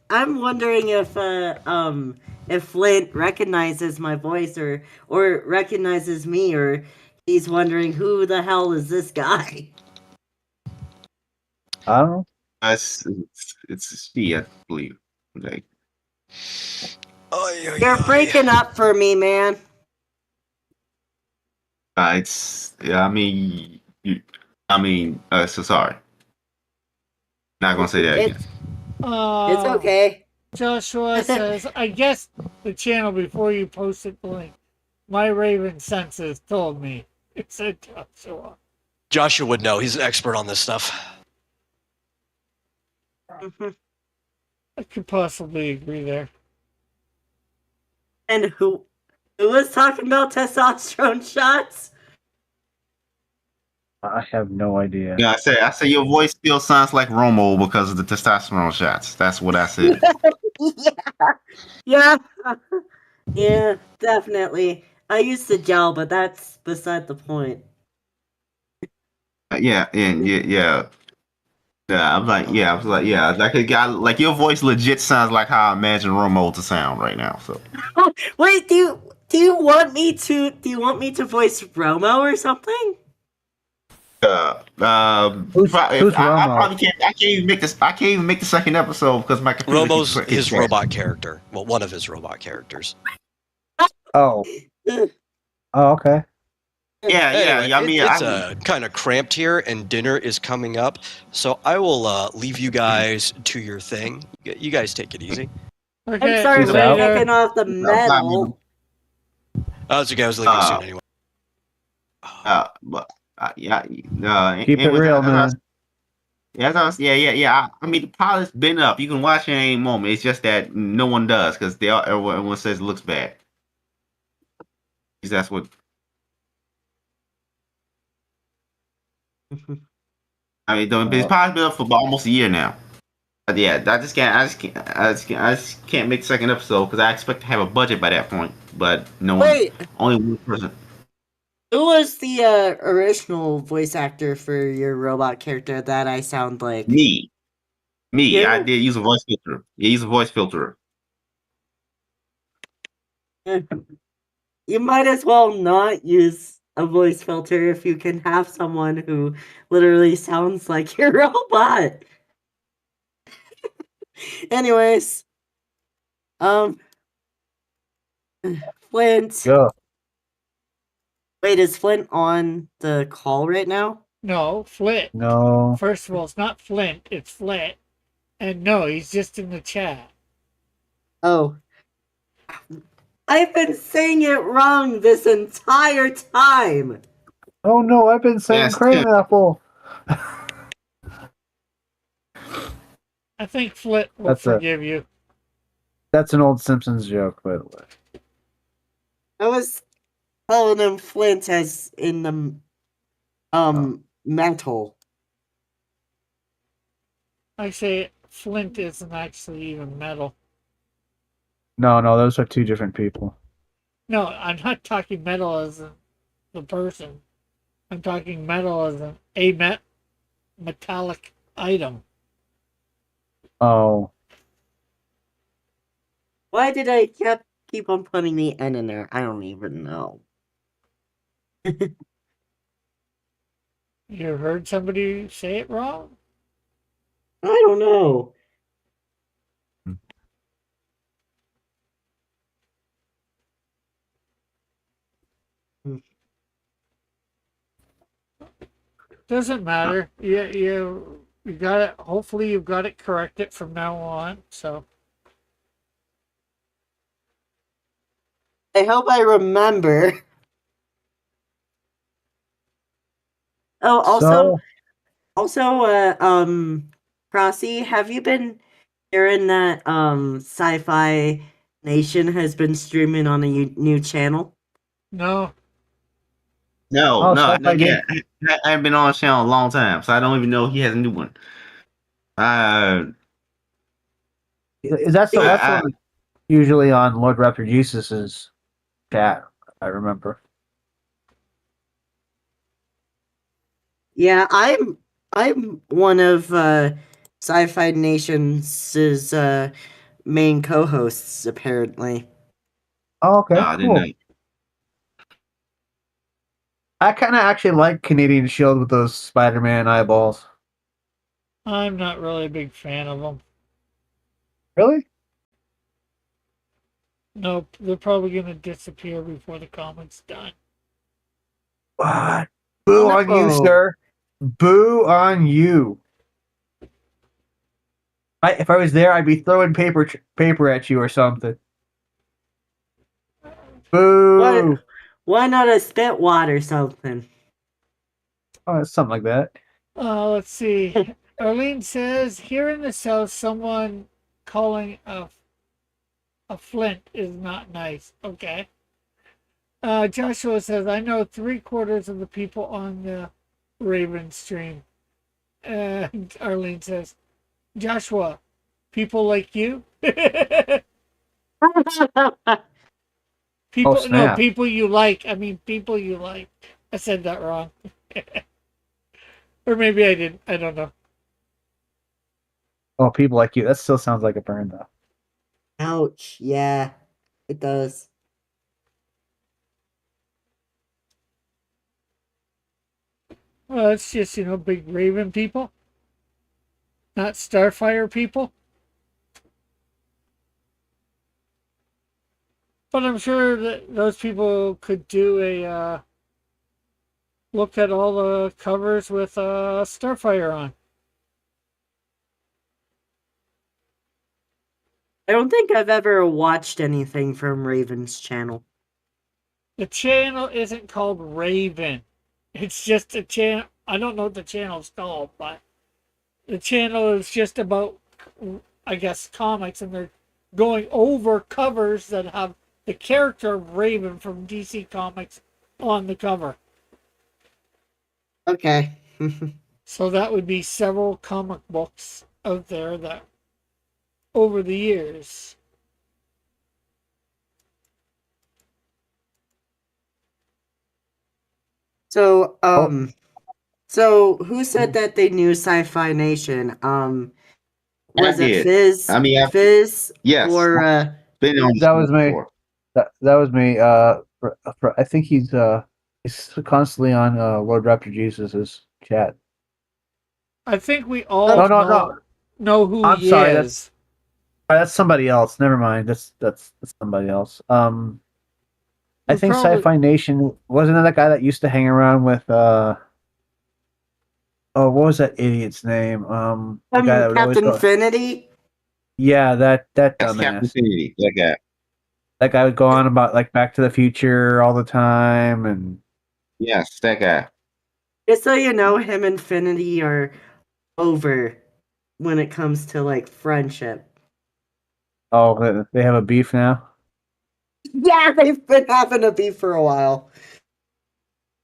I'm wondering if Flint recognizes my voice or recognizes me, or he's wondering who the hell is this guy. I don't know. it's she, I believe. Like, You're breaking up for me, man. it's yeah. So sorry. Not gonna say that again. It's okay. Joshua says, I guess the channel before you posted the link. My Raven senses told me. It said Joshua. Joshua would know. He's an expert on this stuff. I could possibly agree there. And who was talking about testosterone shots? I have no idea. Yeah, I say your voice still sounds like Romo because of the testosterone shots. That's what I said. Yeah. Yeah, definitely. I used to gel, but that's beside the point. Yeah. Yeah, I was like, yeah, like a guy, like your voice legit sounds like how I imagine Romo to sound right now. So, Wait, do you want me to voice Romo or something? Who's I Romo? probably can't. I can't even make this. I can't even make the second episode because my computer Romo's keeps his crashing. robot character. Well, one of his robot characters. Oh. Oh, okay. Yeah, Anyway, I mean, it's kind of cramped here, and dinner is coming up. So I will leave you guys to your thing. You guys take it easy. Okay, I'm sorry Peace for out. taking off the metal. Oh, it's okay. I was leaving soon anyway. but Keep it real, man. Yeah. I mean, the pilot's been up. You can watch it at any moment. It's just that no one does because everyone says it looks bad. That's what. I mean, it's pilot's been up for about almost a year now. Yeah, I just can't make the second episode because I expect to have a budget by that point. But no one, Wait, only one person. who was the original voice actor for your robot character that I sound like? Me. You? I did use a voice filter. Yeah, use a voice filter. You might as well not use a voice filter if you can have someone who literally sounds like your robot. Anyways, Flint. Go. Wait, is Flint on the call right now? No, Flint. No. First of all, it's not Flint, it's Flint. And no, he's just in the chat. Oh. I've been saying it wrong this entire time. Oh no, I've been saying Yes, crane apple. I think Flint will That's forgive you. That's an old Simpsons joke, by the way. I was calling him Flint as in the metal. I say Flint isn't actually even metal. No, those are two different people. No, I'm not talking metal as the person. I'm talking metal as a metallic item. Oh. Why did I keep on putting the N in there? I don't even know. You heard somebody say it wrong? I don't know. Doesn't matter. You got it. Hopefully, you've got it corrected from now on. So I hope I remember. Oh, So, Crossy, have you been hearing that Sci-Fi Nation has been streaming on a new channel? no, No, oh, no, Sci-Fi again, Nation. I haven't been on the channel a long time, so I don't even know he has a new one. Is that so? That's I one usually on Lord Raptor Jesus's chat. I remember. Yeah, I'm one of Sci-Fi Nation's main co-hosts apparently. Oh, okay, I didn't know. cool. I kind of actually like Canadian Shield with those Spider-Man eyeballs. I'm not really a big fan of them. Really? Nope, they're probably gonna disappear before the comic's done. What? Boo on you, No. sir. Boo on you. If I was there, I'd be throwing paper at you or something. Boo. Why not a spitwad or something? Oh, it's something like that. Let's see. Arlene says here in the south, someone calling a flint is not nice. Okay. Joshua says I know 3/4 of the people on the Raven stream. Arlene says, Joshua, people like you. Oh, People, no, snap. people you like. I mean, people you like. I said that wrong. Or maybe I didn't. I don't know. Oh, people like you. That still sounds like a burn, though. Ouch. Yeah, it does. Well, it's just, big Raven people, not Starfire people. But I'm sure that those people could do a look at all the covers with Starfire on. I don't think I've ever watched anything from Raven's channel. The channel isn't called Raven. It's just a channel. I don't know what the channel's called, but the channel is just about, I guess, comics, and they're going over covers that have the character of Raven from DC Comics on the cover. Okay. So that would be several comic books out there that over the years. So, Oh. so who said that they knew Sci-Fi Nation? Was I it did. Fizz? I mean, Fizz? yes, Or been on the That stream was me. before. That was me. I think he's constantly on Lord Raptor Jesus's chat. I think we all No. know who I'm he sorry. is. That's somebody else. Never mind. That's somebody else. I We think probably Sci-Fi Nation wasn't it that guy that used to hang around with oh, what was that idiot's name? The guy that would always Captain go. Infinity? Yeah, that Yes, Captain dumbass. Infinity. That guy. That guy would go on about like Back to the Future all the time, and Yes, that guy. Just so you know, him and Infinity are over when it comes to like friendship. oh, they have a beef now. Yeah, they've been having a beef for a while.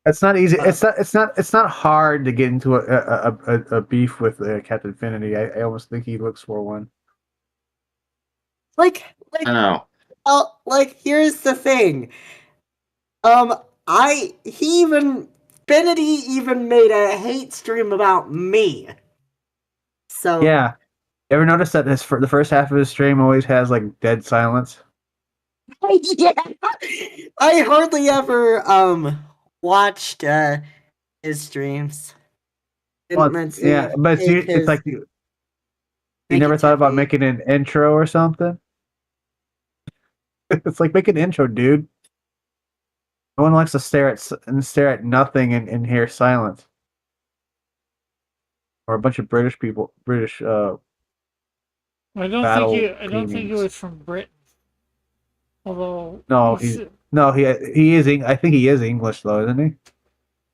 It's not easy. It's not hard to get into a beef with Captain Infinity. I almost think he looks for one. Like, I know. like here's the thing. Infinity even made a hate stream about me. So Yeah. You ever notice that the first half of his stream always has like dead silence? yeah, I hardly ever watched his streams. Well, Didn't meant yeah, to but take it's his. like You Make never it thought about trippy. making an intro or something? It's like make an intro, dude. No one likes to stare at nothing and hear silence. Or a bunch of British people, British battle I don't think it paintings. was from Britain. Although No, he's he is. I think he is English though, isn't he?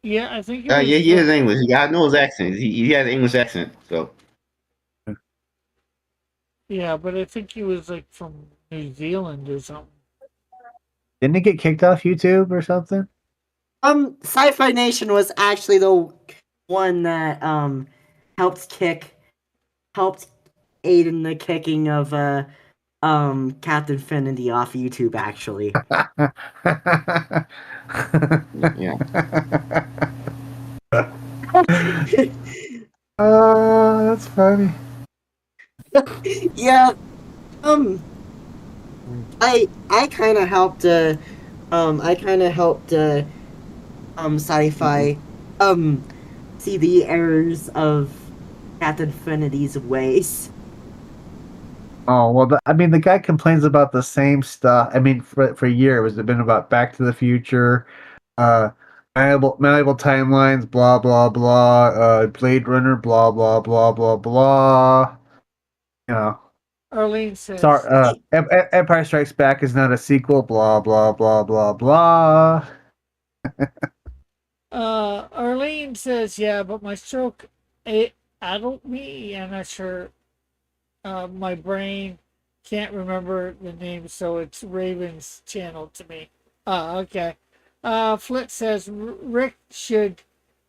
yeah, I think it Yeah, was he is from English. I know his accent. He has an English accent. So yeah, but I think he was like from New Zealand or something. Didn't he get kicked off YouTube or something? Sci-Fi Nation was actually the one that helped aid in the kicking of Captain Finity off YouTube actually. yeah. Oh, that's funny. Yeah, I kind of helped sci-fi see the errors of Captain Finity's ways. Oh well, I mean, the guy complains about the same stuff. I mean, for a year, it's been about Back to the Future, uh, malleable timelines, blah blah blah, Blade Runner, blah blah blah blah blah. You know, Arlene says Empire Strikes Back is not a sequel, blah blah blah blah blah. Arlene says, yeah, but my stroke it addled me and I'm sure my brain can't remember the name, so it's Raven's channel to me. Okay. Flit says Rick should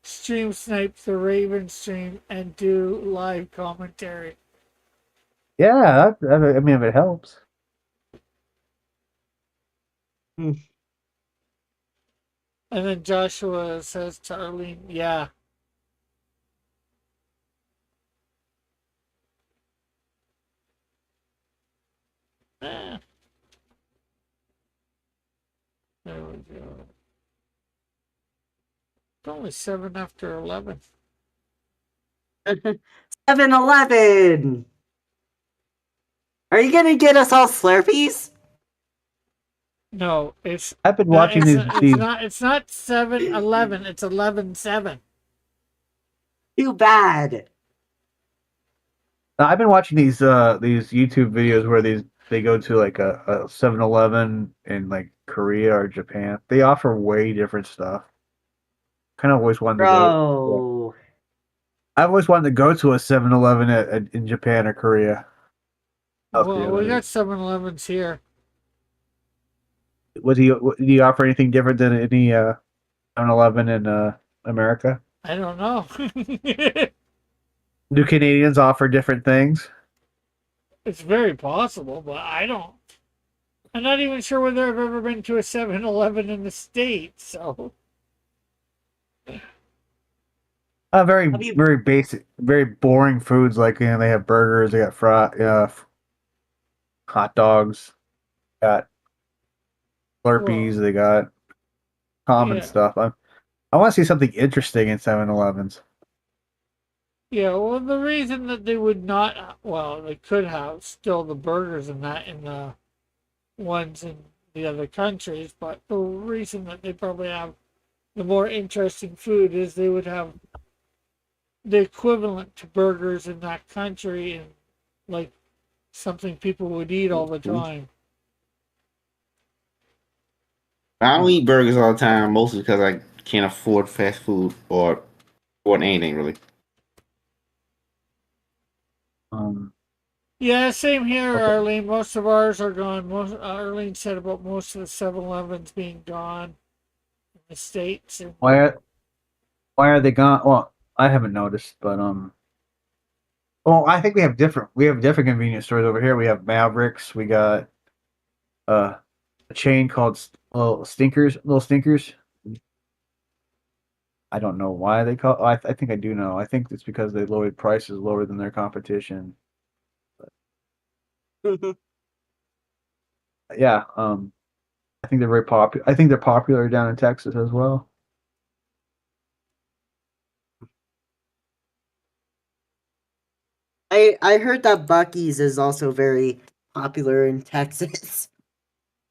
stream snipe the Raven stream and do live commentary. Yeah, I mean, if it helps. And then Joshua says to Arlene, yeah. Eh, there we go. It's only 7 after 11. 7-Eleven. Are you gonna get us all Slurpees? No, it's I've been watching these. it's not 7-11, it's 11-7. Too bad. I've been watching these YouTube videos where they go to like a 7-Eleven in like Korea or Japan. They offer way different stuff. Kind of always wanted to go. Bro. I've always wanted to go to a 7-Eleven in Japan or Korea. South Korea, Well, we that got is. 7-Elevens here. Do you offer anything different than any 7-Eleven in America? I don't know. Do Canadians offer different things? It's very possible, but I don't. I'm not even sure whether I've ever been to a 7-Eleven in the States, so. Very Have you- very basic, very boring foods. Like they have burgers, they got hot dogs, got Slurpees, Well, they got common yeah. stuff. I want to see something interesting in 7-Elevens. Yeah, well, the reason that they would not, well, they could have still the burgers and that in the ones in the other countries, but the reason that they probably have the more interesting food is they would have the equivalent to burgers in that country and like something people would eat all the time. I don't eat burgers all the time, mostly because I can't afford fast food or afford anything really. Um, Yeah, same here, okay. Arlene. Most of ours are gone. Arlene said about most of the 7-Elevens being gone in the States. And Why are they gone? Well, I haven't noticed, but well, I think we have different convenience stores over here. We have Mavericks. We got uh a chain called Little Stinkers. I don't know why they call. I think I do know. I think it's because they lowered prices lower than their competition. Yeah, I think they're very popular. I think they're popular down in Texas as well. I heard that Bucky's is also very popular in Texas.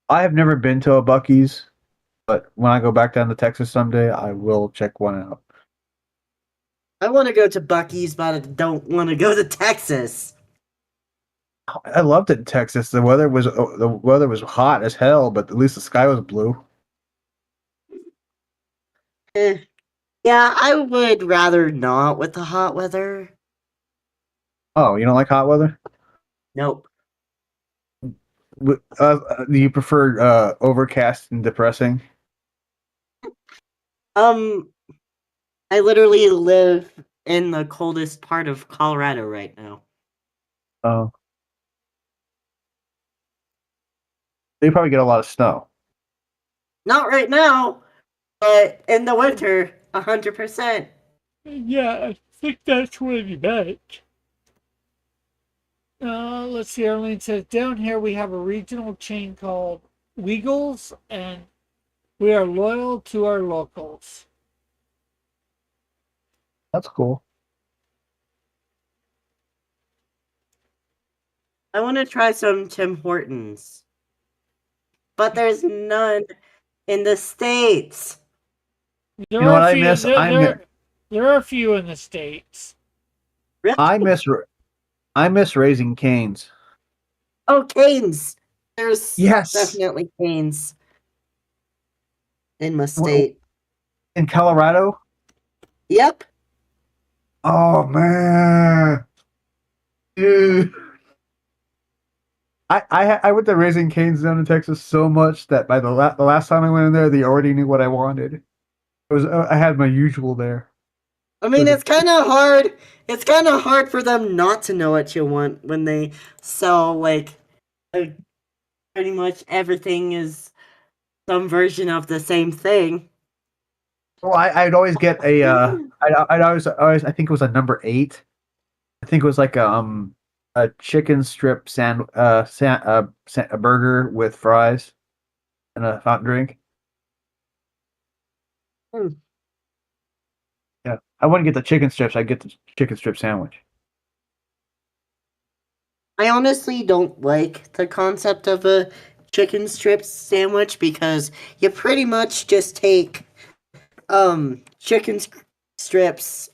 I have never been to a Bucky's, but when I go back down to Texas someday, I will check one out. I want to go to Bucky's, but I don't want to go to Texas. I loved it in Texas. The weather was hot as hell, but at least the sky was blue. Eh. Yeah, I would rather not with the hot weather. Oh, you don't like hot weather? Nope. Do you prefer overcast and depressing? Um, I literally live in the coldest part of Colorado right now. Oh, you probably get a lot of snow. Not right now, but in the winter, 100%. Yeah, I think that's what he meant. Let's see. Arlene says down here we have a regional chain called Weagles, and we are loyal to our locals. That's cool. I want to try some Tim Hortons, but there's none in the States. There You know are what a I few. miss? There are a few in the States. Really? I miss Raising Canes. Oh, Canes. There's Yes, definitely Canes in my W- state. in Colorado. Yep. Oh man, dude. I went to Raising Cane's down in Texas so much that by the last time I went in there, they already knew what I wanted. I had my usual there. I It mean, was it's kind of hard. It's kind of hard for them not to know what you want when they sell like pretty much everything is some version of the same thing. well, I'd always get a I'd always I think it was a number 8. I think it was like a chicken strip a burger with fries and a fountain drink. Hmm. Yeah, I wouldn't get the chicken strips. I'd get the chicken strip sandwich. I honestly don't like the concept of a chicken strip sandwich because you pretty much just take chicken strips,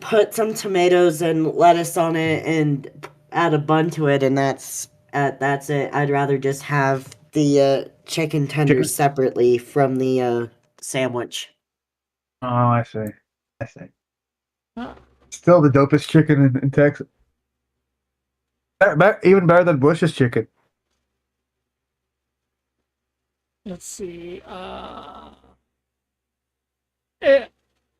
put some tomatoes and lettuce on it and add a bun to it, and that's it. I'd rather just have the chicken Chicken. tenders separately from the sandwich. Oh, I see. I see. Huh. Still the dopest chicken in Texas. Even better than Bush's chicken. Let's see. Eh,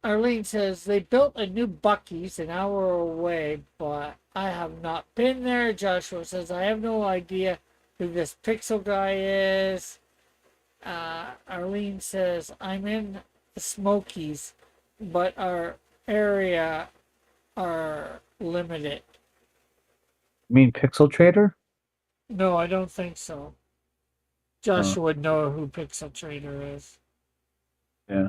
Arlene says they built a new Bucky's an hour away, but I have not been there. Joshua says I have no idea who this Pixel guy is. Arlene says I'm in the Smokies, but our area are limited. You mean Pixel Trader? No, I don't think so. Joshua would know who Pixel Trader is. Yeah.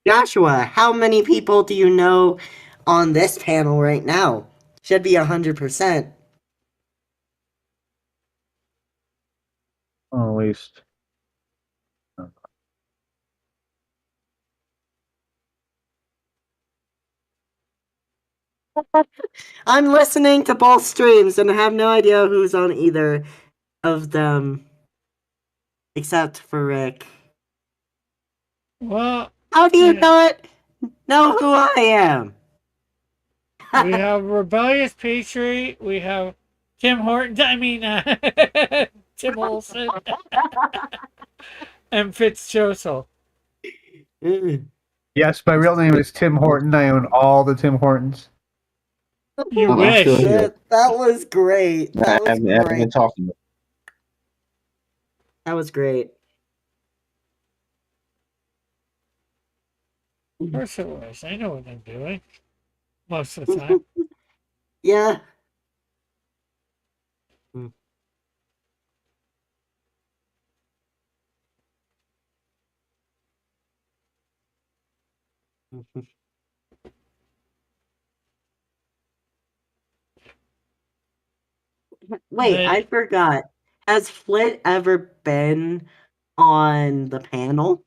Joshua, how many people do you know on this panel right now? Should be 100%. At least. I'm listening to both streams and I have no idea who's on either of them. Except for Rick. Well, How do you yeah. not know who I am? We have Rebellious Patriot. We have Tim Horton. I mean, Tim Olson and Fitzjoseph. Mm. Yes, my real name is Tim Horton. I own all the Tim Hortons. You I'm still wish. here. That was great. I That was haven't been great. talking. That was great. Of course it was. I know what I'm doing most of the time. Yeah. Mm. Wait, They, I forgot. Has Flit ever been on the panel?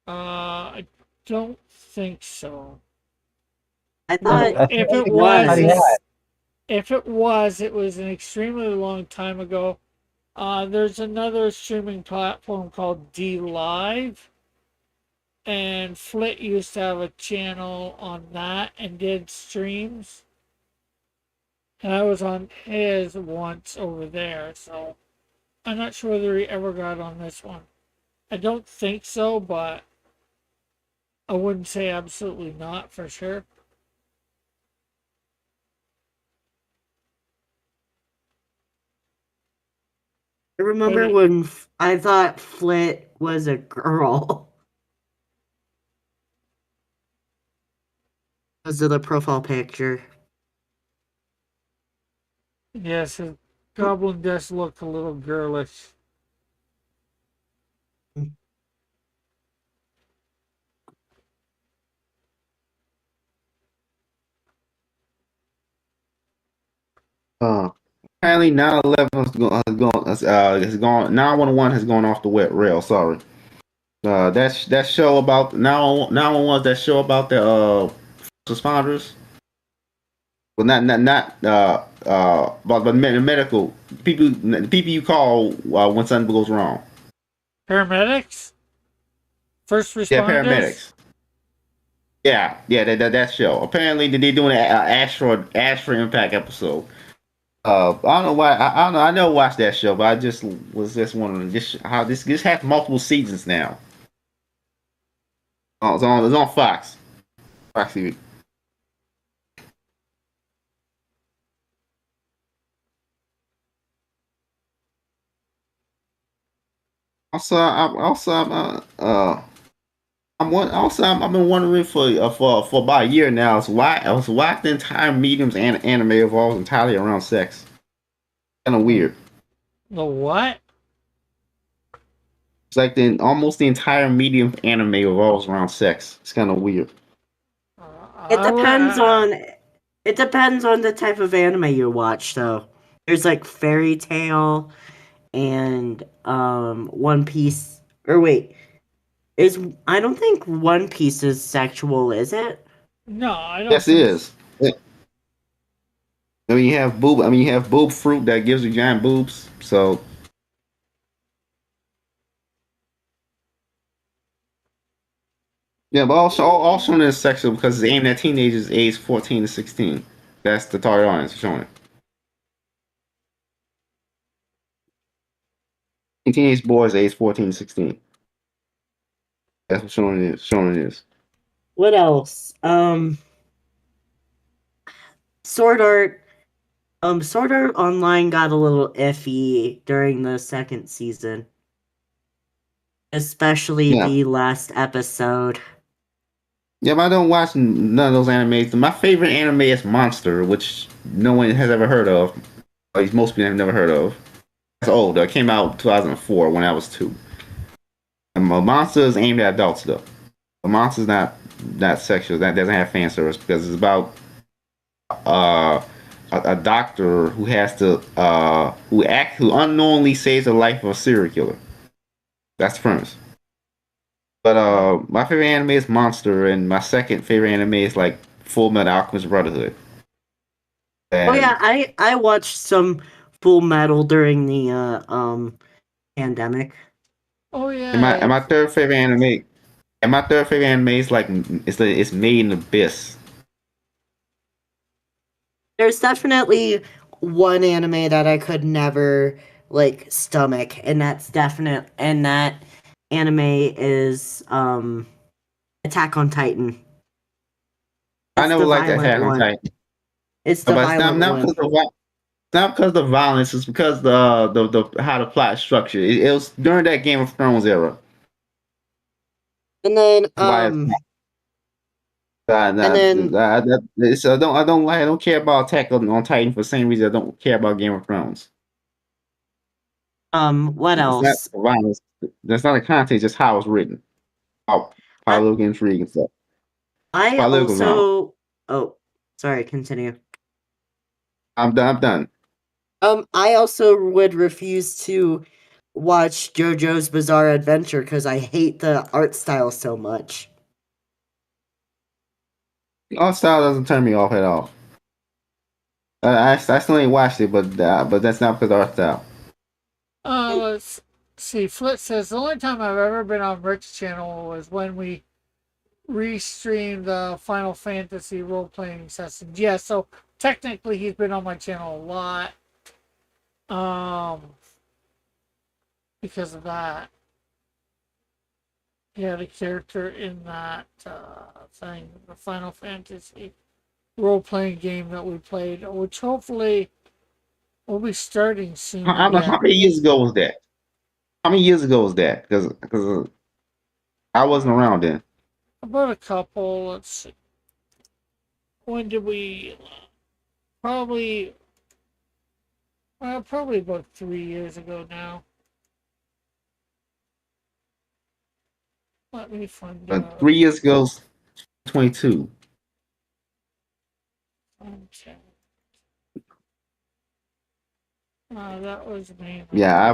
I don't think so. I No, thought I if he it thought was, he had. was. it was an extremely long time ago. There's another streaming platform called D Live, and Flit used to have a channel on that and did streams. And I was on his once over there, so I'm not sure whether he ever got on this one. I don't think so, but I wouldn't say absolutely not for sure. I But remember when I thought Flit was a girl because of the profile picture. yes, his goblin does look a little girlish. Apparently 9/11 has gone 911 has gone off the wet rail. Sorry. That show about 911, that show about the responders. Well, not about the medical people, the people you call when something goes wrong. Paramedics? First Yeah, responders? paramedics. Yeah, that show. Apparently, they're doing an Astro Impact episode. I don't know why. I don't know. I never watched that show, but I just was just wondering how this has multiple seasons now. Oh, it's on Fox TV. I've been wondering for about a year now. Why the entire medium's anime evolves entirely around sex. Kind of weird. The what? It's like almost the entire medium anime revolves around sex. It's kind of weird. It I, depends I, on it depends on the type of anime you watch though. There's like fairy tale and One Piece, or wait, is I don't think One Piece is sexual, is it? no, I don't Yes, it think. is. You have boob fruit that gives you giant boobs. So yeah, but also in this section because it's aimed at teenagers aged 14 to 16. That's the target audience for showing it. Teenage boys aged 14 to 16. That's what showing it is. What else? Sword Art. Sword Art Online got a little iffy during the second season, especially Yeah. the last episode. Yeah, but I don't watch none of those animes. My favorite anime is Monster, which no one has ever heard of. At least most people have never heard of. It's old. It came out in 2004 when I was 2. And Monster is aimed at adults though. But Monster's not sexual. That doesn't have fan service because it's about uh, a doctor who has to who unknowingly saves the life of a serial killer. That's the premise. But my favorite anime is Monster, and my second favorite anime is like Full Metal Alchemist Brotherhood. Oh yeah, And I watched some Full Metal during the pandemic. Oh and yeah, my third favorite anime, is like it's Made in Abyss. There's definitely one anime that I could never like stomach, and that anime is Attack on Titan. I It's never the liked Attack violent on one. Titan, It's the but it's violent one. not because of the violence. It's because the how the plot is structured. It was during that Game of Thrones era. And then That's why it's and then I don't care about Attack on Titan for the same reason I don't care about Game of Thrones. what It's not else? the violence. That's not the content. Just how it's written. Oh, political intrigue and stuff. I Political drama. also. Oh, sorry. Continue. I'm done. I'm done. I also would refuse to watch JoJo's Bizarre Adventure because I hate the art style so much. Art style doesn't turn me off at all. I still ain't watched it, but that's not because of art style. Let's see. Flit says the only time I've ever been on Rick's channel was when we restreamed the Final Fantasy role playing sessions. Yeah, so technically he's been on my channel a lot. Because of that. Yeah, the character in that thing, the Final Fantasy role playing game that we played, which hopefully we'll be starting soon. How many years ago was that? How many years ago was that? Because I wasn't around then. About a couple. Let's see. When did we? Probably. Probably about 3 years ago now. Let me find But out. 3 years ago, 22. That was me. Yeah, I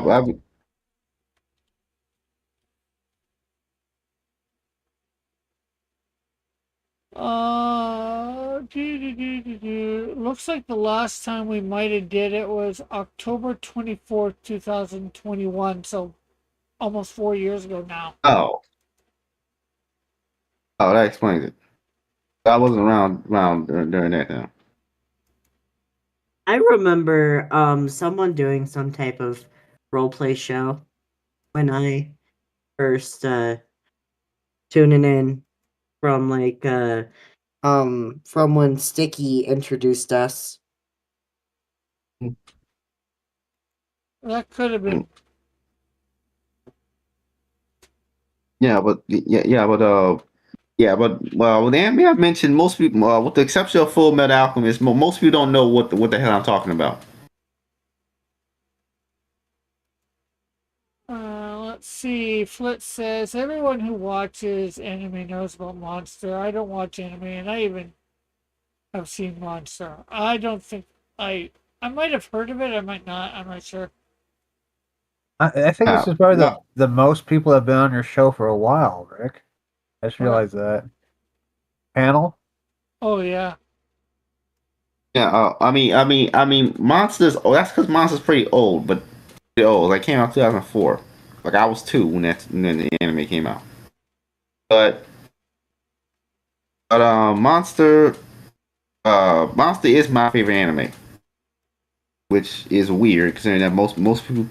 Looks like the last time we might have did it was October 24th, 2021. So almost 4 years ago now. Oh, that explains it. I wasn't around during that time. I remember someone doing some type of roleplay show when I first tuning in from from when Sticky introduced us. That could have been. Yeah, but well, the anime I mentioned, most people, with the exception of Full Metal Alchemist, most people don't know what the hell I'm talking about. Let's see. Flit says everyone who watches anime knows about Monster. I don't watch anime, and I even have seen Monster. I don't think I might have heard of it. I might not. I'm not sure. I think this is probably the most people have been on your show for a while, Rick. I just realized that. Panel? Oh yeah. Yeah, I mean, Monsters. Oh, that's because Monsters pretty old, but pretty old. Like came out 2004. Like I was 2 when the anime came out. But Monster is my favorite anime, which is weird considering that most people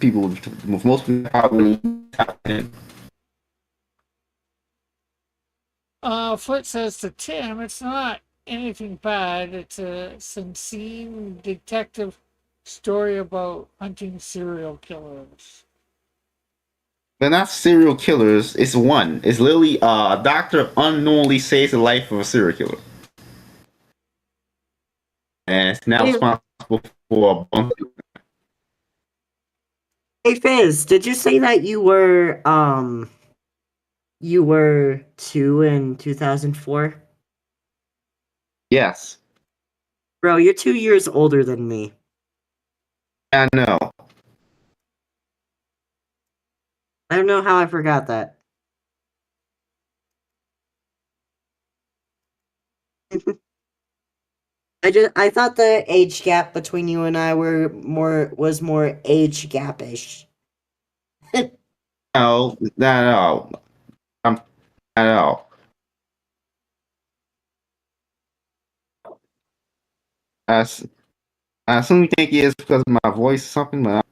probably top 10. Flit says to Tim, it's not anything bad. It's a sincere detective story about hunting serial killers. They're not serial killers. It's one. It's literally a doctor unknowingly saves the life of a serial killer, and it's now responsible for a bunch of. Hey Fizz, did you say that you were 2 in 2004? Yes, Bro, you're 2 years older than me. I know. I don't know how I forgot that. I thought the age gap between you and I was more age gap-ish. No, not at all. I'm not at all. I, s- I assume you think it is because of my voice or something, but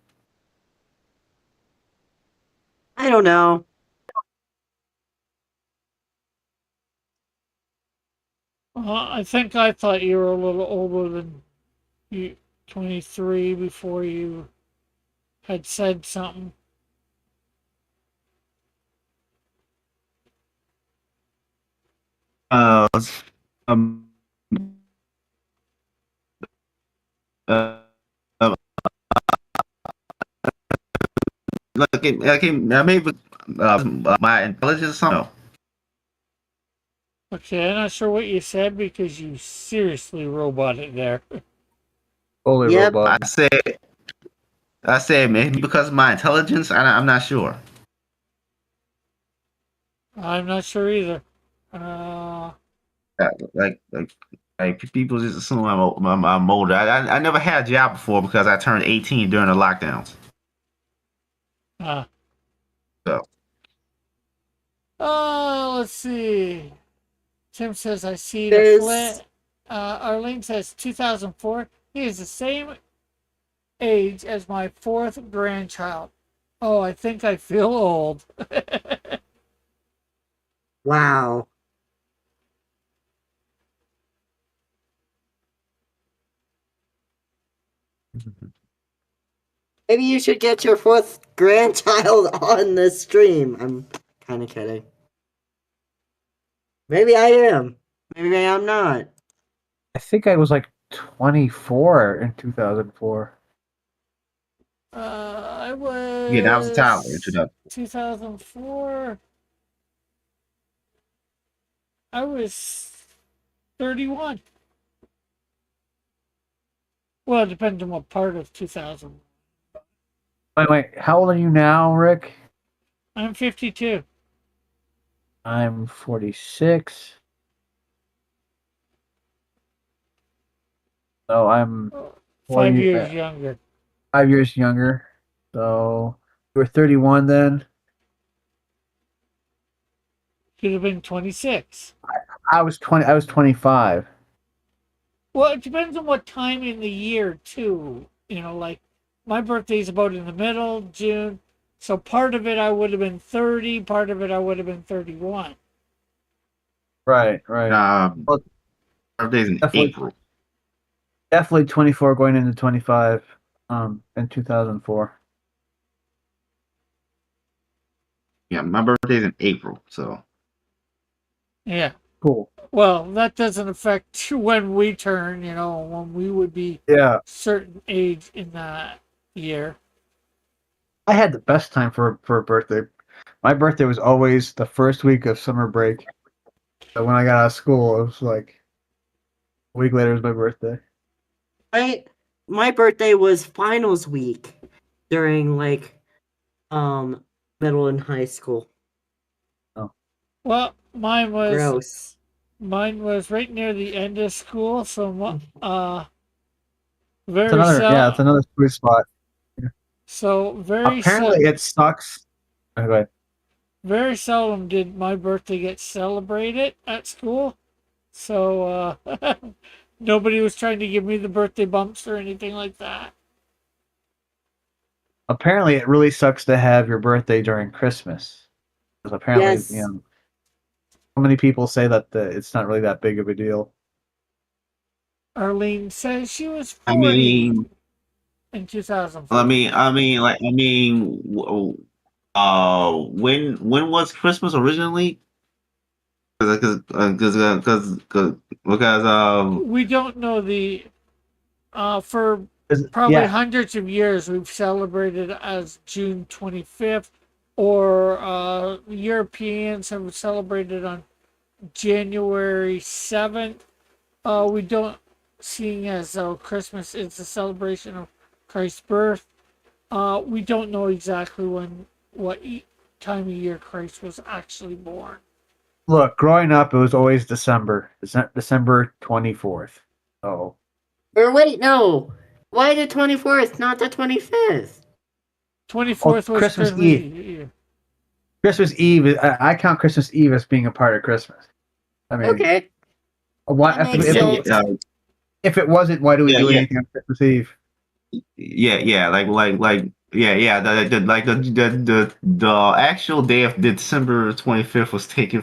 I don't know. I think I thought you were a little older than you, 23, before you had said something. uh, um, uh, uh, like I may my intelligence or something. Okay, I'm not sure what you said because you seriously roboted there. Fully Yep. robot. I said maybe because of my intelligence. I'm not sure. I'm not sure either. Uh, Yeah, like people just assume I'm older. I never had a job before because I turned 18 during the lockdowns. uh, So let's see. Tim says, I see the There's flit. Arlene says 2004. He is the same age as my fourth grandchild. Oh, I think I feel old. wow. Maybe you should get your fourth grandchild on the stream. I'm kind of kidding. Maybe I am. Maybe I'm not. I think I was like 24 in 2004. I yeah, that was a Tyler was introduction. 2004. I was 31. Well, it depends on what part of 2000. Wait, how old are you now, Rick? I'm 52. I'm 46. So I'm 5 40, years younger. 5 years younger. So you were 31 then. Could have been 26. I was 20. I was 25. Well, it depends on what time in the year, too. You know, like my birthday's about in the middle, June. So part of it I would have been 30, part of it I would have been 31. Right, right. Well, Birthday's in definitely, April. definitely 24 going into 25. In 2004. Yeah, my birthday's in April, so Yeah. Cool. Well, that doesn't affect when we turn, you know, when we would be Yeah, certain age in that year. I had the best time for a birthday. My birthday was always the first week of summer break. So when I got out of school, it was like a week later was my birthday. My birthday was finals week during like middle and high school. Oh. Well, Gross. mine was right near the end of school, so It's very another, yeah, it's sel another sweet spot. so very Apparently, se- it sucks. Anyway, very seldom did my birthday get celebrated at school. So nobody was trying to give me the birthday bumps or anything like that. apparently, it really sucks to have your birthday during Christmas. Because apparently, Yes. so many people say that it's not really that big of a deal. Arlene says she was I 40 mean, in 2004. when was Christmas originally? Because We don't know the for 'Cause- probably Yeah, hundreds of years we've celebrated as June 25th, or Europeans have celebrated on January 7th. We don't, seeing as though Christmas is a celebration of Christ's birth, we don't know exactly what time of year Christ was actually born. look, growing up, it was always December 24th. Oh, Or wait, no. Why the 24th, not the 25th? 24th was Christmas Christmas Eve. Eve. Christmas Eve. I count Christmas Eve as being a part of Christmas. I mean, Okay. why, That makes if, sense. if it wasn't, why do we do anything on Christmas Eve? The actual day of December 25th was taken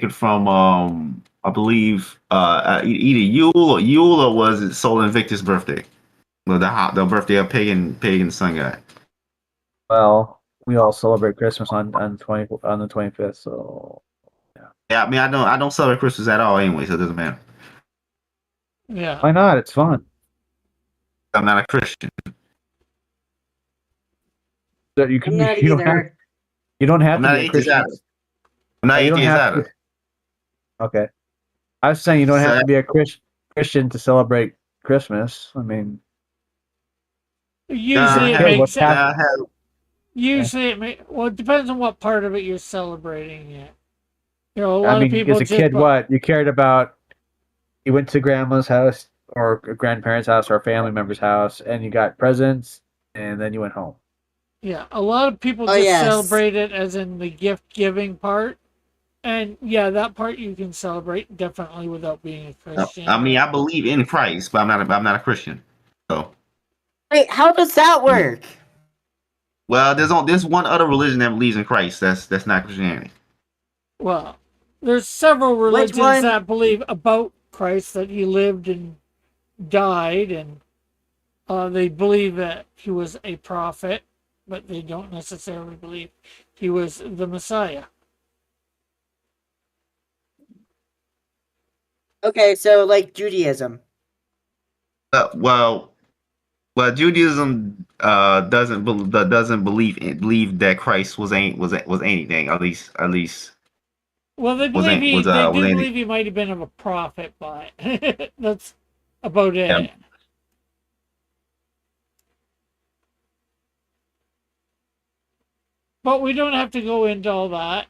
from I believe either Yule or was it Sol Invictus' birthday? Well, the birthday of pagan sun god. Well, we all celebrate Christmas on the 25th. So Yeah, I mean I don't celebrate Christmas at all anyway, so it doesn't matter. Yeah. why not? It's fun. I'm not a Christian. So I'm not either. you don't have I'm to not be a atheist Christian. either. I'm not You don't atheist have to. either. Okay. I was saying you don't have So to be a Christian to celebrate Christmas. I mean, Usually it kid, what makes past? usually well, it depends on what part of it you're celebrating it. You know, a I lot of mean, as people a just kid, what you cared about? You went to grandma's house or a grandparents' house or a family member's house, and you got presents, and then you went home. yeah, a lot of people Oh just yes. celebrate it as in the gift giving part. And yeah, that part you can celebrate definitely without being a I Christian. mean, I believe in Christ, but I'm not a Christian. So, Wait, how does that work? well, there's one other religion that believes in Christ. That's not Christianity. Well, there's several Which religions one? that believe about Christ that he lived and died, and they believe that he was a prophet, but they don't necessarily believe he was the Messiah. Okay, so like Judaism. Well, Judaism doesn't believe that Christ was anything. At least Well, they was believe ain't he was they was do anything. believe he might have been of a prophet, but that's about Yeah. it. But we don't have to go into all that.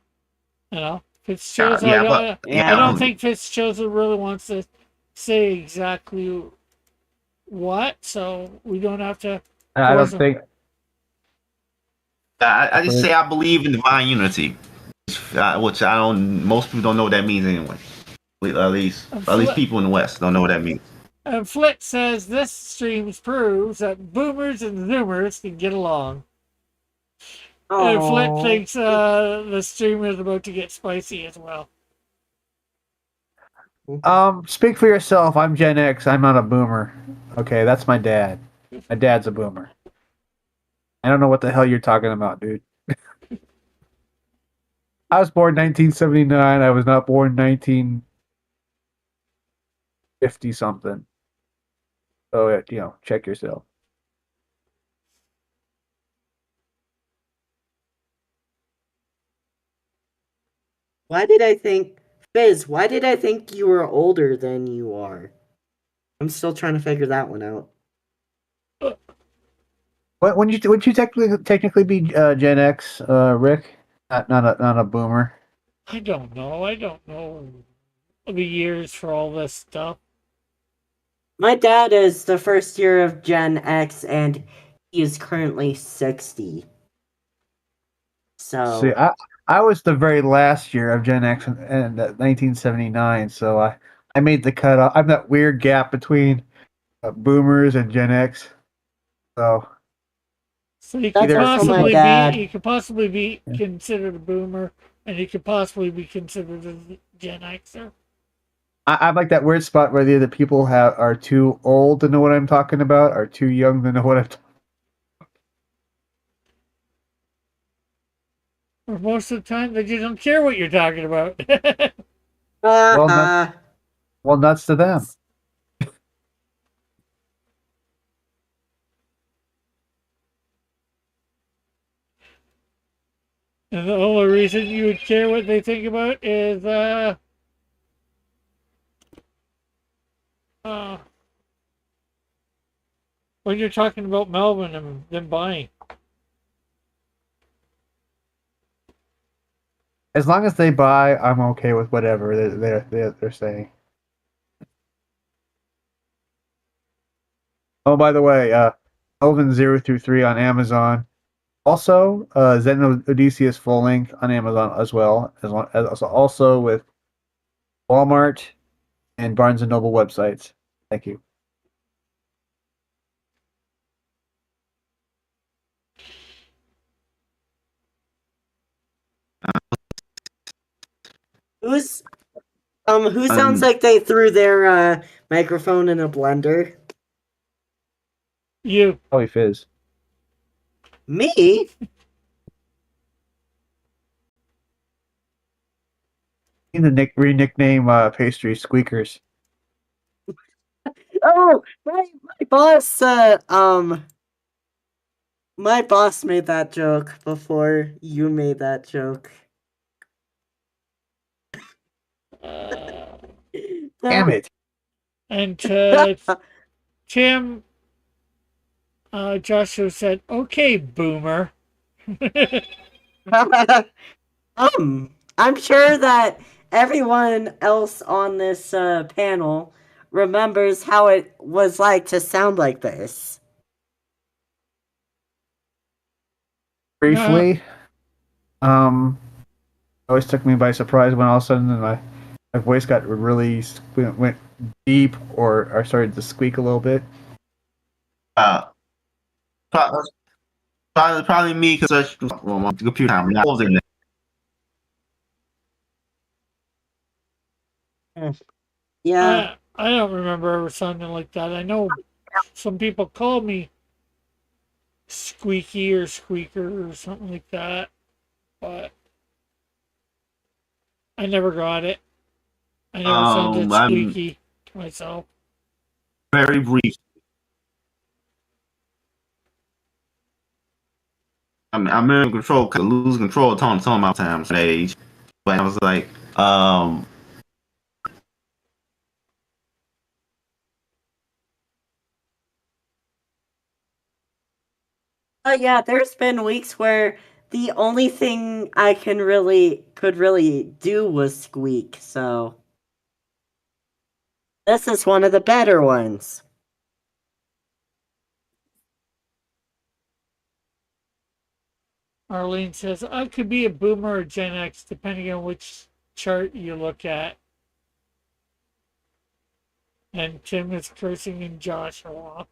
You know, Fitzchosen. Yeah, but I Yeah. don't think Fitzchosen really wants to say exactly what, so we don't have to I force don't him. think. I just say I believe in divine unity, which I don't. Most people don't know what that means anyway. At least people in the West don't know what that means. And Flit says this stream proves that boomers and zoomers can get along. And Flit Oh. thinks the stream is about to get spicy as well. Speak for yourself. I'm Gen X. I'm not a boomer. Okay, that's my dad. My dad's a boomer. I don't know what the hell you're talking about, dude. I was born 1979. I was not born 1950 something. So check yourself. Why did I think Fizz, why did I think you were older than you are? I'm still trying to figure that one out. Would you technically be Gen X, Rick? Not a boomer. I don't know. I don't know the years for all this stuff. My dad is the first year of Gen X and he is currently 60. So See, I was the very last year of Gen X in 1979, so I made the cutoff. I'm that weird gap between boomers and Gen X. So So you could that's either also my possibly people, be dad. considered a boomer, and you could possibly be considered a Gen Xer. I'm like that weird spot where the people are too old to know what I'm talking about, or too young to know what I'm talking. Or most of the time, they just don't care what you're talking about. Well, Uh-huh. nuts to them. And the only reason you would care what they think about is uh, when you're talking about Melvin and them buying. As long as they buy, I'm okay with whatever they're saying. Oh, by the way, Elven 0 through 3 on Amazon. Also, Zen Odysseus full length on Amazon as well, as also with Walmart and Barnes and Noble websites. Thank you. Who sounds Um, like they threw their microphone in a blender? You. Probably Fizz. Me? In the nickname pastry squeakers. Oh, my boss my boss made that joke before you made that joke. Uh, Damn it. and to Tim, Joshua said, "Okay, boomer." I'm sure that everyone else on this panel remembers how it was like to sound like this. Briefly, always took me by surprise when all of a sudden my voice got really went deep or started to squeak a little bit. Uh, pro- probably me because well, my computer time. I was in Yeah. I don't remember ever sounding like that. I know some people call me squeaky or squeaker or something like that, but I never got it. I never sounded I'm squeaky to myself. very brief. I'm in control because I lose control a ton of my times at that age. But I was like, Yeah, there's been weeks where the only thing I could really do was squeak, so this is one of the better ones. Arlene says, I could be a boomer or Gen X depending on which chart you look at. And Tim is cursing in Joshua.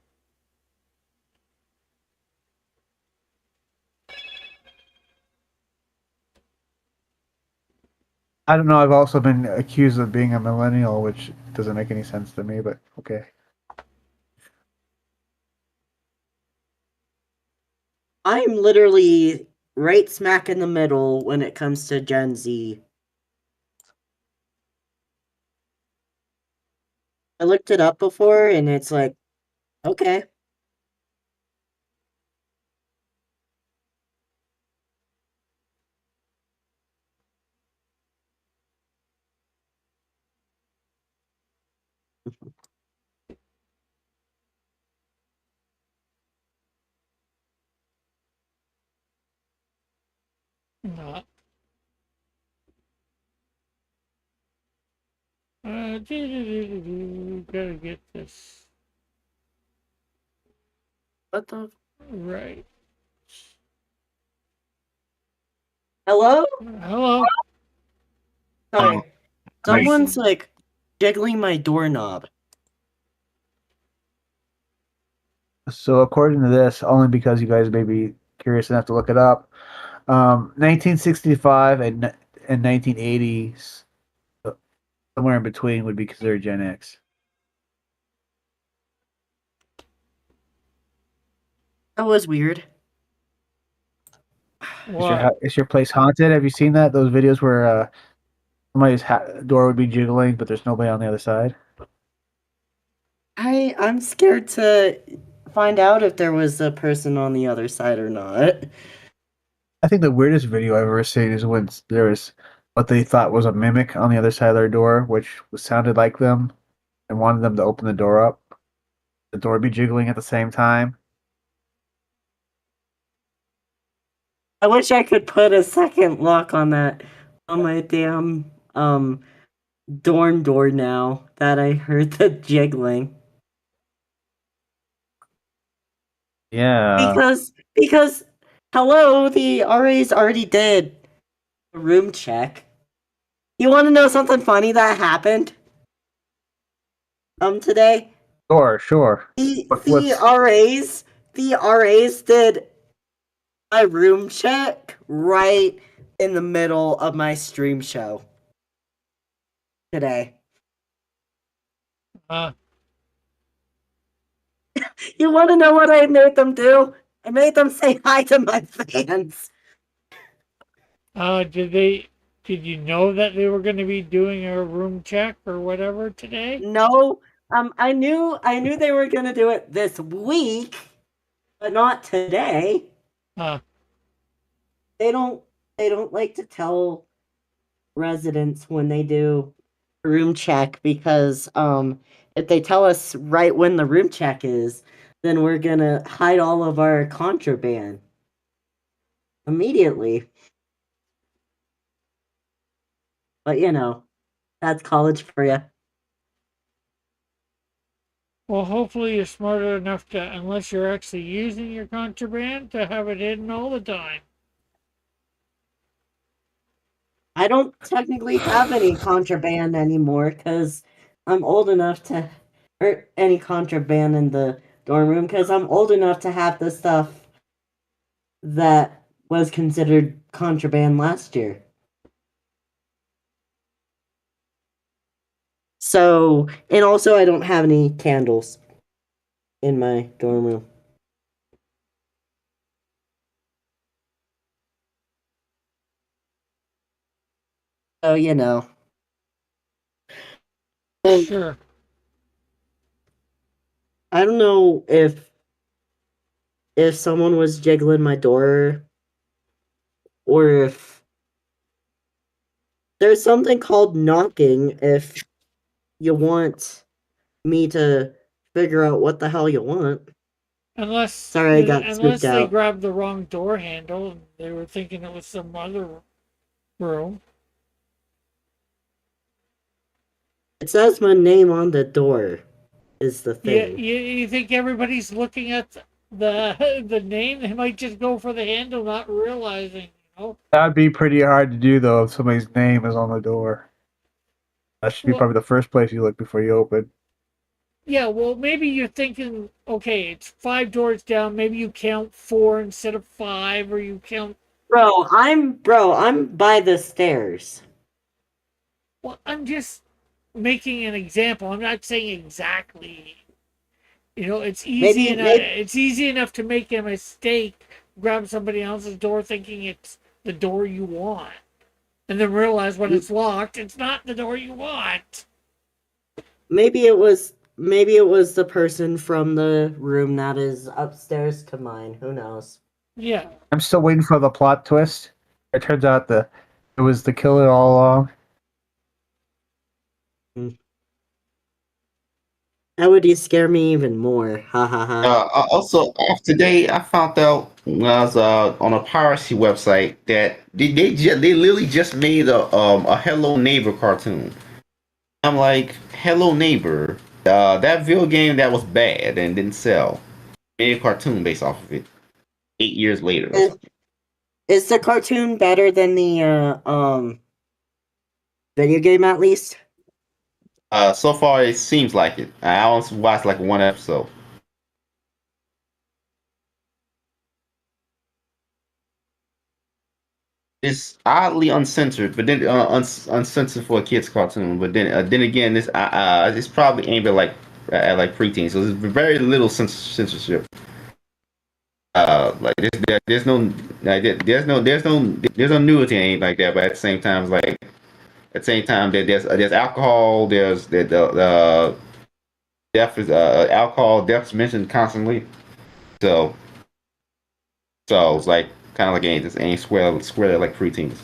I don't know. I've also been accused of being a millennial, which doesn't make any sense to me, but okay. I'm literally right smack in the middle when it comes to Gen Z. I looked it up before and it's like, okay. Not. Gotta get this What the? right. Hello? Hello. Sorry. Like, Someone's like jiggling my doorknob. So according to this, only because you guys may be curious enough to look it up, 1965 and 1980s, somewhere in between, would be considered Gen X. That was weird. What? Is your place haunted? Have you seen that? Those videos where somebody's door would be jiggling, but there's nobody on the other side. I'm scared to find out if there was a person on the other side or not. I think the weirdest video I've ever seen is when there was what they thought was a mimic on the other side of their door, which sounded like them and wanted them to open the door up. The door would be jiggling at the same time. I wish I could put a second lock on that on my damn dorm door now that I heard the jiggling. Yeah. Because hello, the RAs already did a room check. You want to know something funny that happened today? Sure. The What's the RAs did a room check right in the middle of my stream show today. Uh, You want to know what I made them do? I made them say hi to my fans. did you know that they were going to be doing a room check or whatever today? No, I knew they were gonna do it this week, but not today. Uh, They don't like to tell residents when they do room check because if they tell us right when the room check is, then we're gonna hide all of our contraband immediately. But you know, that's college for you. Well, hopefully you're smarter enough to, unless you're actually using your contraband, to have it hidden all the time. I don't technically have any contraband anymore because I'm old enough to, or any contraband in the dorm room because I'm old enough to have the stuff that was considered contraband last year. So, and also I don't have any candles in my dorm room. So, you know. Sure. I don't know if someone was jiggling my door or if there's something called knocking if you want me to figure out what the hell you want. Unless Sorry, I got spooked unless they out. grabbed the wrong door handle and they were thinking it was some other room. It says my name on the door is the Yeah, thing. you think everybody's looking at the name? They might just go for the handle, not realizing. That'd be pretty hard to do though if somebody's name is on the door. That should be Well, probably the first place you look before you open. yeah. Well, maybe you're thinking, okay, it's 5 doors down. Maybe you count 4 instead of 5, or you count. I'm by the stairs. Well, I'm just making an example. I'm not saying exactly. It's easy enough. Maybe It's easy enough to make a mistake, grab somebody else's door, thinking it's the door you want, and then realize when it's locked, it's not the door you want. maybe it was the person from the room that is upstairs to mine. Who knows? Yeah. I'm still waiting for the plot twist. It turns out it was the killer all along. How would you scare me even more? Ha ha ha. Also, today I found out when I was on a piracy website that they literally just made a Hello Neighbor cartoon. I'm like, Hello Neighbor, that video game that was bad and didn't sell. Made a cartoon based off of it. 8 years later. Or something. Is the cartoon better than the video game at least? So far it seems like it. I only watched like one episode. It's oddly uncensored, but then uncensored for a kids cartoon. But then again, it's probably aimed at like preteens, so there's very little censorship. Like there's no like, there's no nudity and anything like that. But at the same time, it's like at the same time that there's alcohol, there's the death is alcohol, death's mentioned constantly. So it's like kind of like ain't square like preteens.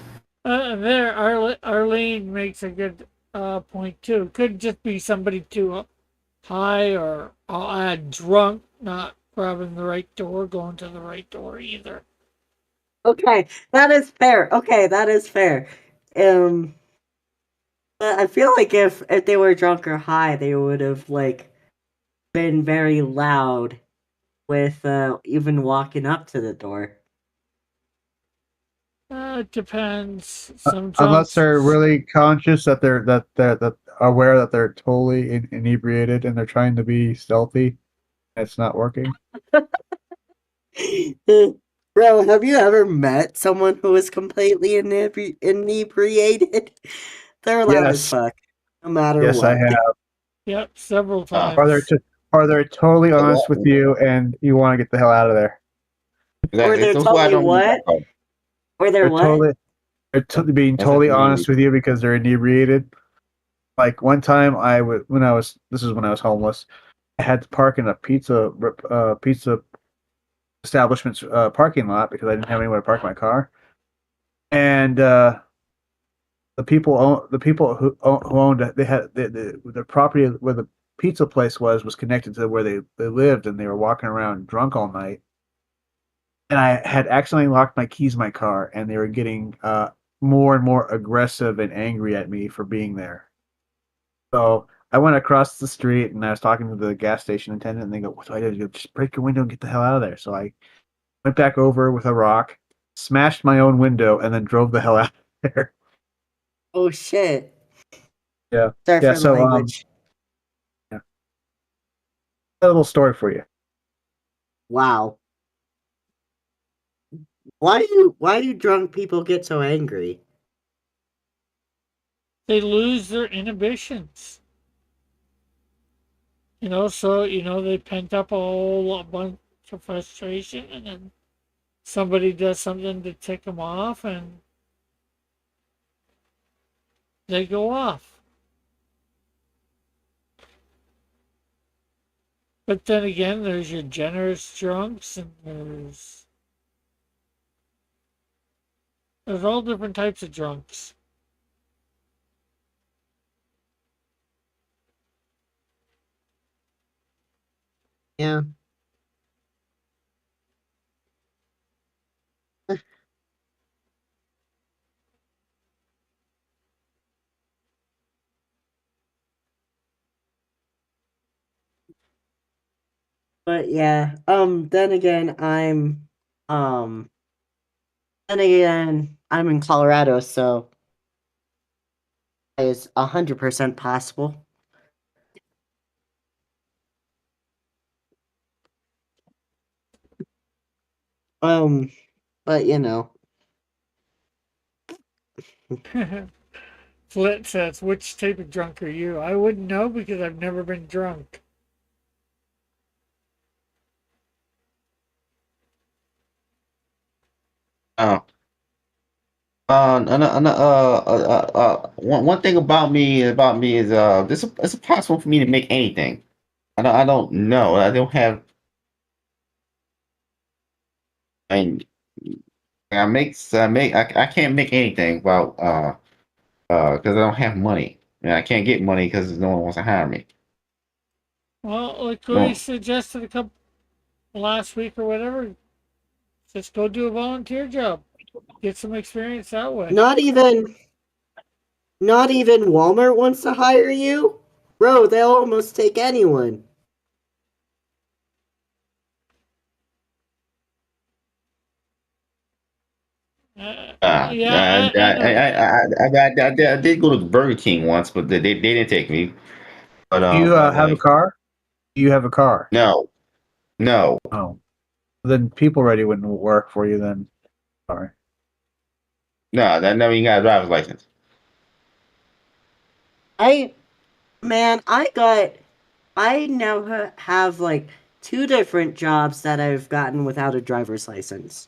There, Arlene makes a good point too. Could just be somebody too high or drunk, not grabbing the right door, going to the right door either. Okay, that is fair. Okay, that is fair. But I feel like if they were drunk or high, they would have like been very loud with even walking up to the door. It depends. Some Unless drunks. they're really conscious that aware that they're totally inebriated and they're trying to be stealthy. It's not working. Bro, have you ever met someone who is completely inebriated? They're loud as Yes, fuck, no matter yes, I what. have. Yep, several Uh, times. Or they're totally honest with you, and you want to get the hell out of there. Or Exactly. they're So that's why I totally don't really what? talk about it. Or they're They're what? totally being That's like totally the main honest reason. with you because they're inebriated. Like one time, this is when I was homeless. I had to park in a pizza establishment's parking lot because I didn't have anywhere to park my car. And the people who owned it, they had the property where the pizza place was connected to where they lived, and they were walking around drunk all night. And I had accidentally locked my keys in my car, and they were getting more and more aggressive and angry at me for being there. So I went across the street, and I was talking to the gas station attendant, and they go, "What do I do?" I go, "Just break your window and get the hell out of there." So I went back over with a rock, smashed my own window, and then drove the hell out of there. Oh shit. Yeah, Sorry yeah. for the So language. yeah, a little story for you. Wow. Why do drunk people get so angry? They lose their inhibitions. So they pent up a bunch of frustration, and then somebody does something to tick them off, and they go off. But then again, there's your generous drunks, and there's all different types of drunks. Yeah. But yeah, um then again I'm in Colorado, so it's 100% possible. Um, but Flit says, which type of drunk are you? I wouldn't know because I've never been drunk. Oh. One thing about me is this it's impossible for me to make anything. I don't know. I don't have. I mean, I can't make anything about because I don't have money. And I can't get money because no one wants to hire me. Well, like we No, suggested a couple last week or whatever, just go do a volunteer job. Get some experience that way. not even not even Walmart wants to hire you? Bro, they'll almost take anyone. Yeah, I know. I did go to Burger King once, but they didn't take me. But Do you have a like car? Do you have a car? no, no, Oh, then people ready wouldn't work for you. Then sorry. no, that never even got a driver's license. I man, I now have like two different jobs that I've gotten without a driver's license.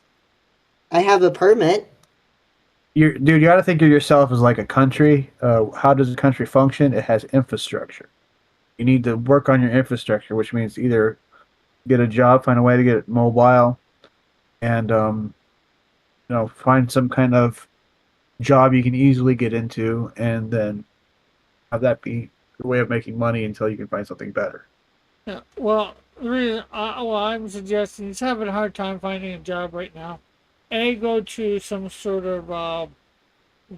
I have a permit. Dude, you got to think of yourself as like a country. How does a country function? It has infrastructure. You need to work on your infrastructure, which means either get a job, find a way to get it mobile, and find some kind of job you can easily get into, and then have that be your way of making money until you can find something better. Yeah. Well, the reason I'm suggesting he's having a hard time finding a job right now. A, go to some sort of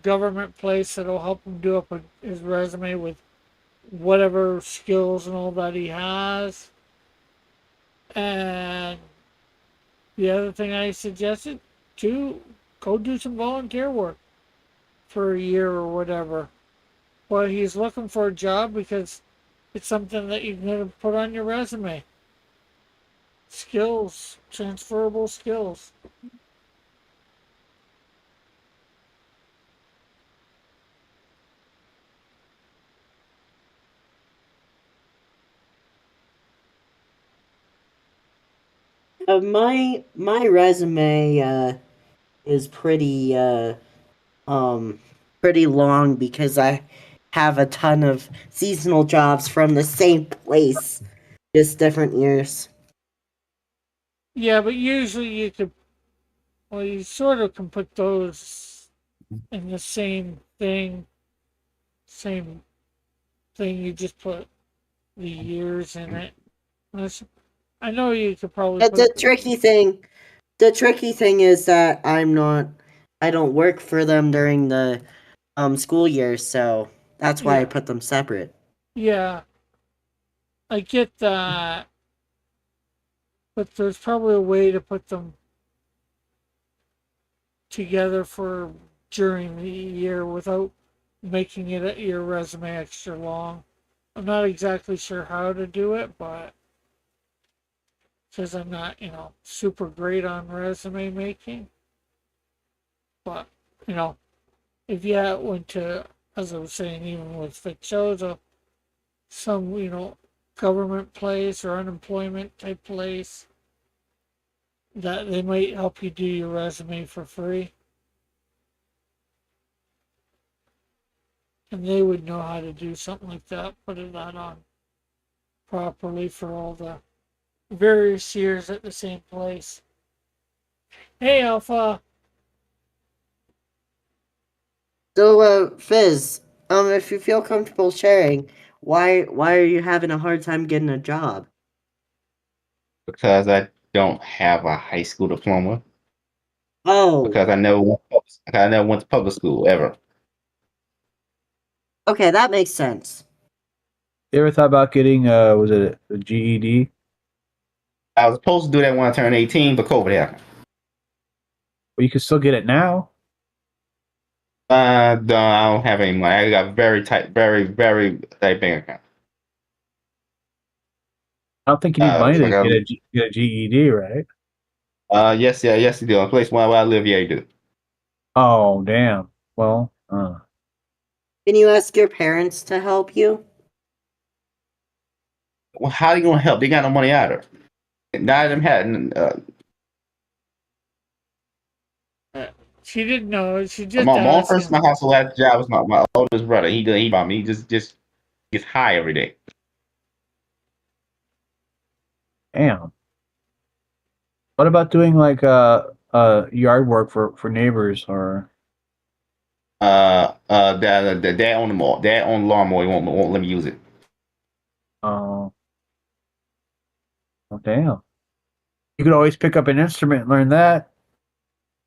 government place that'll help him do up his resume with whatever skills and all that he has. And the other thing I suggested, to go do some volunteer work for a year or whatever. Well, he's looking for a job because it's something that you can put on your resume. Skills, transferable skills. My resume is um pretty long because I have a ton of seasonal jobs from the same place, just different years. Yeah, but usually you sort of can put those in the same thing, same thing. You just put the years in it. I know you could probably But put. the tricky thing is that I don't work for them during the school year, so that's why I Yeah, put them separate. yeah, I get that, but there's probably a way to put them together for during the year without making your resume extra long. I'm not exactly sure how to do it, but because I'm not, super great on resume making. But, you know, if you went to, as I was saying, even with Victoza, some, government place or unemployment type place, that they might help you do your resume for free. And they would know how to do something like that, put it on properly for all the various years at the same place. Hey, Alpha. So, Fizz, if you feel comfortable sharing, why are you having a hard time getting a job? Because I don't have a high school diploma. Oh, Because I never went to public school ever. okay, that makes sense. You ever thought about getting was it a GED? I was supposed to do that when I turned 18, but COVID happened. Well, you can still get it now. No, I don't have any money. I got very tight, very tight bank account. I don't think you need money So I to got, get a GED, right? yes, yeah, yes, you do. A place where I live, yeah, you do. Oh, damn. Well, Can you ask your parents to help you? Well, how are you gonna help? They got no money either. None of them had. She didn't know. She just My only asked person him. in my household had a job was my oldest brother. He bought me. He just gets high every day. damn. What about doing like yard work for neighbors or The dad owned the dad owned the lawnmower. He won't let me use it. oh damn. You could always pick up an instrument and learn that.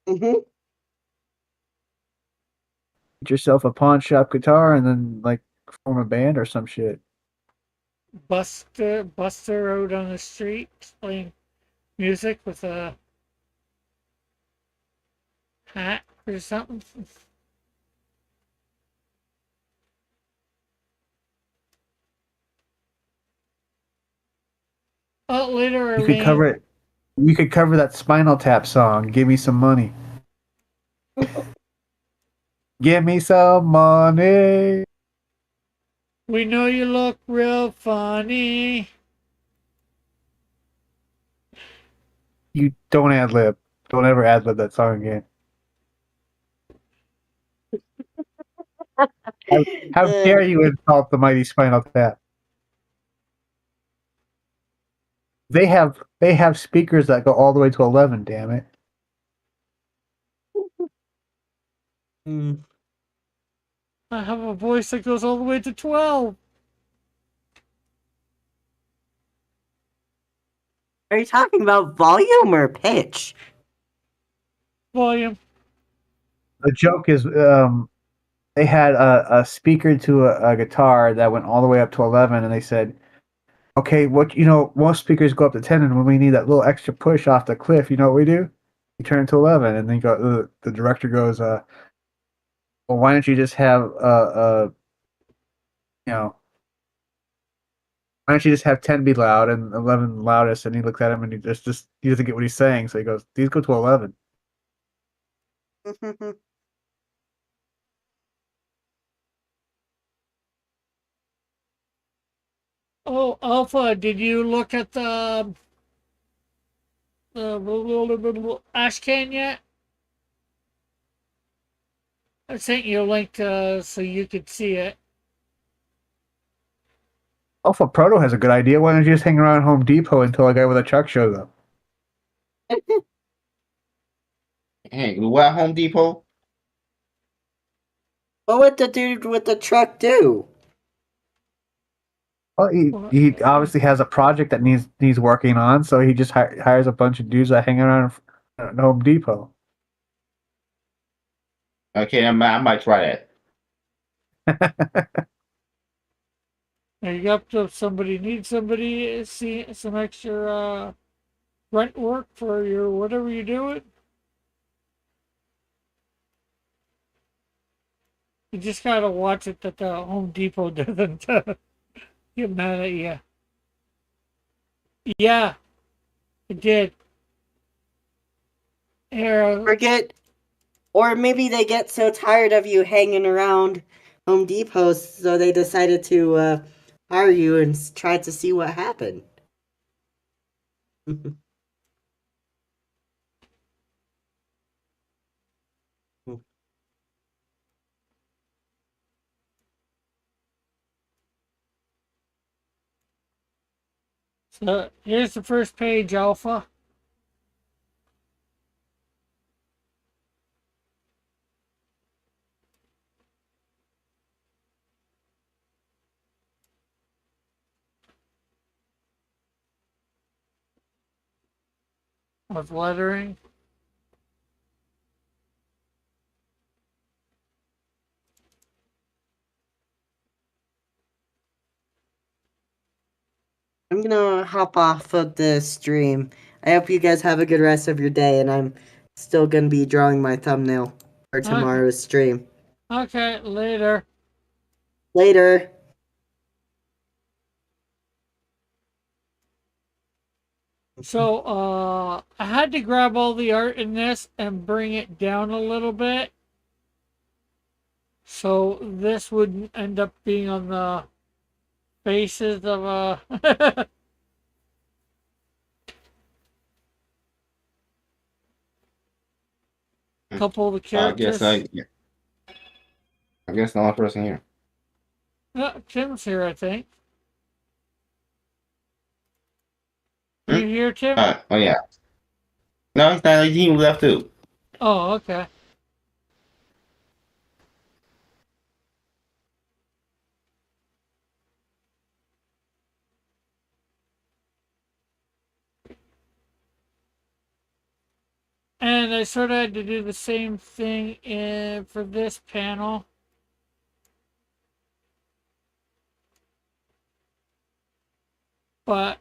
Mm-hmm. Get yourself a pawn shop guitar and then like form a band or some shit. Buster out on the street playing music with a hat or something. Oh, You could literally. cover it. You could cover that Spinal Tap song. Give me some money. Give me some money. We know you look real funny. You don't ad lib. Don't ever ad lib that song again. How Uh, dare you insult the mighty Spinal Tap? They have speakers that go all the way to 11. Damn it! mm. I have a voice that goes all the way to 12. Are you talking about volume or pitch? Volume. The joke is they had a speaker to a guitar that went all the way up to 11, and they said, "Okay, most speakers go up to 10, and when we need that little extra push off the cliff, you know what we do? We turn it to 11." And then the director goes, "Well, why don't you just have you know, why don't you just have 10 be loud and 11 loudest?" And he looks at him and he doesn't get what he's saying, so he goes, "These go to 11." Oh, Alpha, did you look at the ash can yet? I sent you a link so you could see it. Alpha Proto has a good idea. Why don't you just hang around Home Depot until a guy with a truck shows up? Hey, what Home Depot? What would the dude with the truck do? Well, he obviously has a project that needs working on, so he just hires a bunch of dudes that hang around at Home Depot. Okay, I might try that. Are you up to if somebody needs somebody see some extra grunt work for your whatever you're doing? You just gotta watch it that the Home Depot doesn't get mad at you. Yeah, it did. Here, Forget, or maybe they get so tired of you hanging around Home Depot, so they decided to hire you and try to see what happened. so here's the first page, Alpha. With lettering. I'm gonna hop off of the stream. I hope you guys have a good rest of your day, and I'm still gonna be drawing my thumbnail for Okay. tomorrow's stream. Okay, later. Later. So, I had to grab all the art in this and bring it down a little bit. So this would end up being on the faces of a couple of the characters. I guess the only person here. Tim's here, I think. You here, Tim? Oh yeah. No, he's not. He left too. Oh, okay. And I sort of had to do the same thing for this panel. But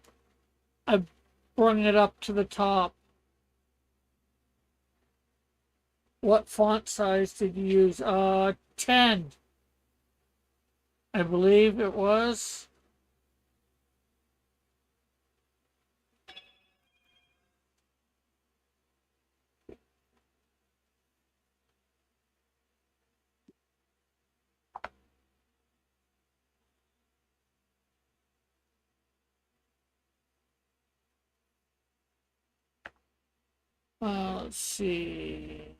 I brought it up to the top. What font size did you use? 10. I believe it was. Let's see.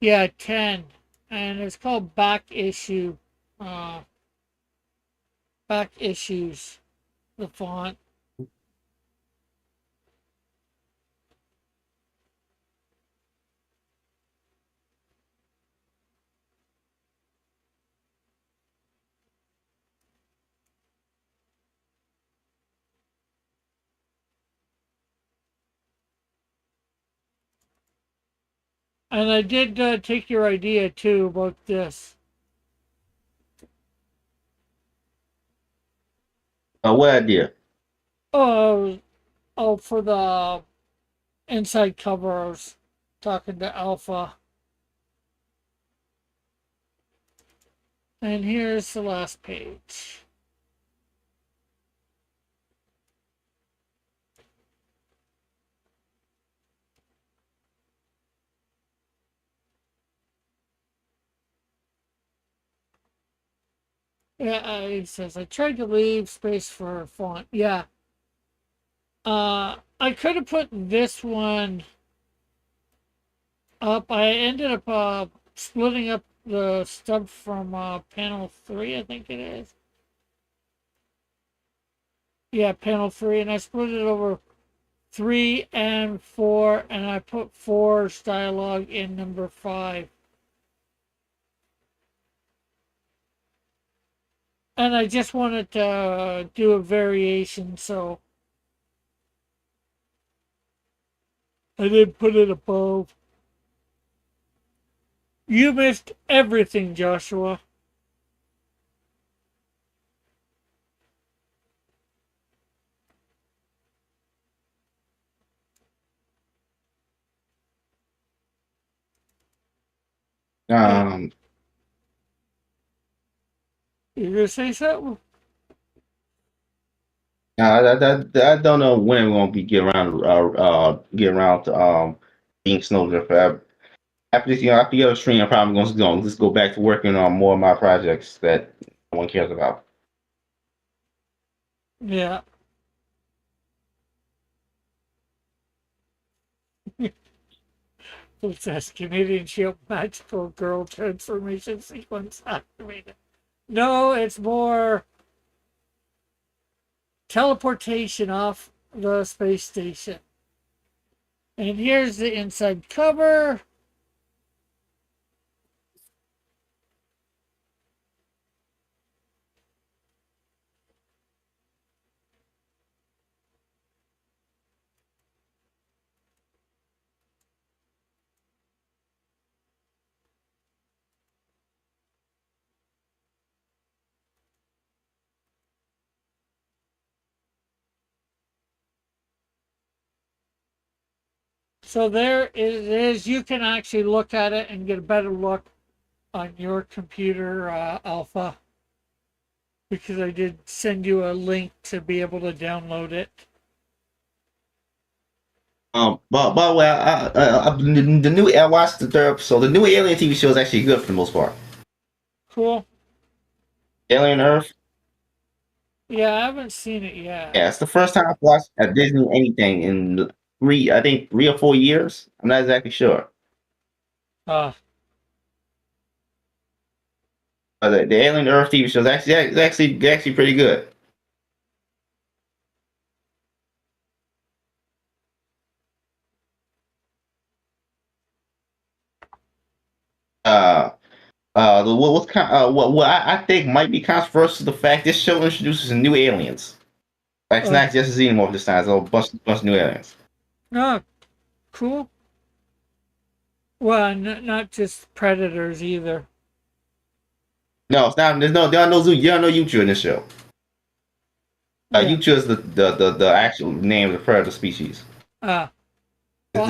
Yeah, 10. And it's called back issue. Uh, back issues. The font. And I did take your idea too about this. What idea? Oh, oh, for the inside cover, I was talking to Alpha. And here's the last page. Yeah, he says, I tried to leave space for font. Yeah, I could have put this one up. I ended up splitting up the stub from panel 3, I think it is. Yeah, panel 3, and I split it over 3 and 4, and I put 4's dialogue in number 5. And I just wanted to do a variation, so I didn't put it above. You missed everything, Joshua. Um, You gonna say something? I don't know when we're gonna be get around to being Snowdrifter. After this, after the other stream, I'm probably gonna just go back to working on more of my projects that no one cares about. Yeah. It says Canadian Shield magical girl transformation sequence activated. No, it's more teleportation off the space station. And here's the inside cover. So there it is. You can actually look at it and get a better look on your computer, Alpha, because I did send you a link to be able to download it. But well, the new I watched the third episode. The new Alien TV show is actually good for the most part. Cool. Alien Earth. Yeah, I haven't seen it yet. Yeah, it's the first time I've watched a Disney anything in I think 3 or 4 years. I'm not exactly sure. Uh, But the Alien Earth TV show is actually pretty good. Uh, what I think might be controversial is the fact this show introduces new aliens. Like it's not just a xenomorph this time; it's a bunch of new aliens. no, cool. Well, not just predators either. No, it's not. There are no Uchu in this show. Yeah. Uchu is the actual name of the predator species. Well, There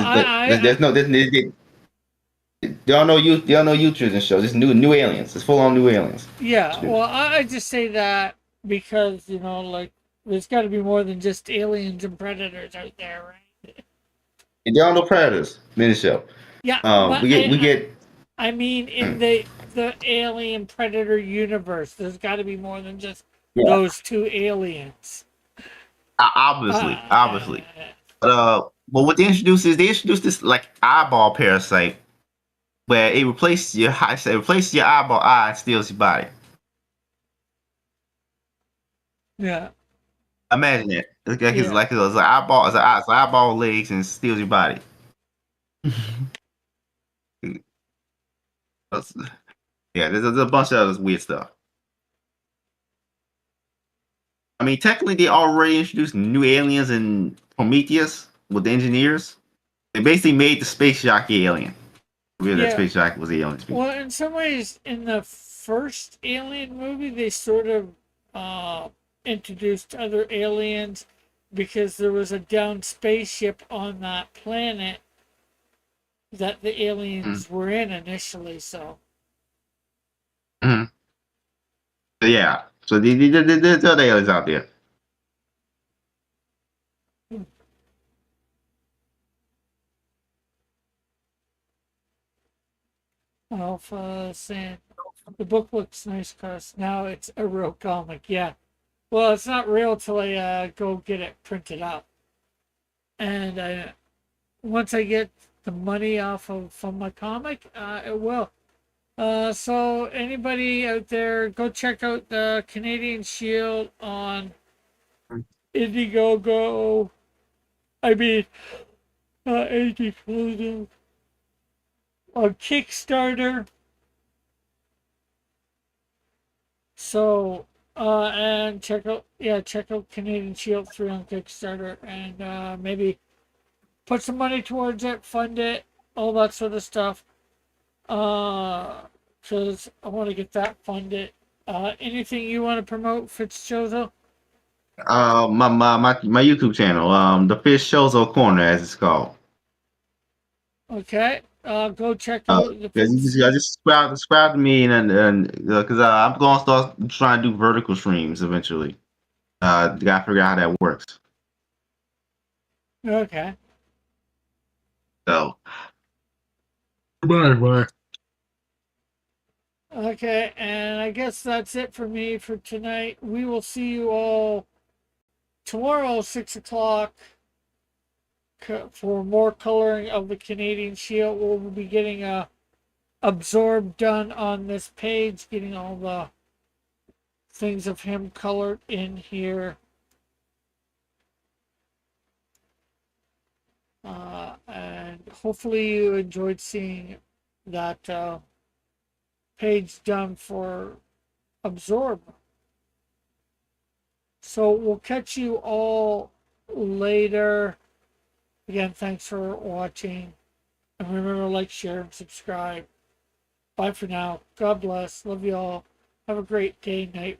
are no Uchus in the show. Just new aliens. It's full on new aliens. yeah. Well, I just say that because like there's got to be more than just aliens and predators out there, right? There are no predators in the show. Yeah. We get. I mean, in the alien predator universe, there's got to be more than just those two aliens. Obviously. But what they introduced this like eyeball parasite, where it replaces your eyeball eye and steals your body. Yeah. Imagine that. It's like it's an eyeball legs and steals your body. Yeah, there's a bunch of other weird stuff. I mean, technically, they already introduced new aliens in Prometheus with the engineers. They basically made the space jockey alien. Really, that space jockey was the alien species. Well, in some ways, in the first Alien movie, they sort of introduced other aliens because there was a downed spaceship on that planet that the aliens were in initially. So. Yeah. So there's other aliens out there. Alpha saying the book looks nice because now it's a real comic. Yeah. Well, it's not real till I go get it printed up. and once I get the money off of from my comic, it will. So anybody out there, go check out the Canadian Shield on Indiegogo. I mean, Indiegogo on Kickstarter. So, and check out Canadian Shield 3 on Kickstarter, and maybe put some money towards it, fund it, all that sort of stuff. Because I want to get that funded. Anything you want to promote, Fitzjozo? My YouTube channel, the Fish Shozo Corner, as it's called. Okay. Go check out the Yeah, I just subscribe to me, and because I'm gonna start trying to do vertical streams eventually. Gotta figure out how that works. Okay. So, Okay, and I guess that's it for me for tonight. We will see you all tomorrow, 6 o'clock, for more coloring of the Canadian Shield. We'll be getting a absorb done on this page, getting all the things of him colored in here. And hopefully you enjoyed seeing that page done for absorb. So we'll catch you all later. Again, thanks for watching. And remember, like, share, and subscribe. Bye for now. God bless. Love you all. Have a great day, night.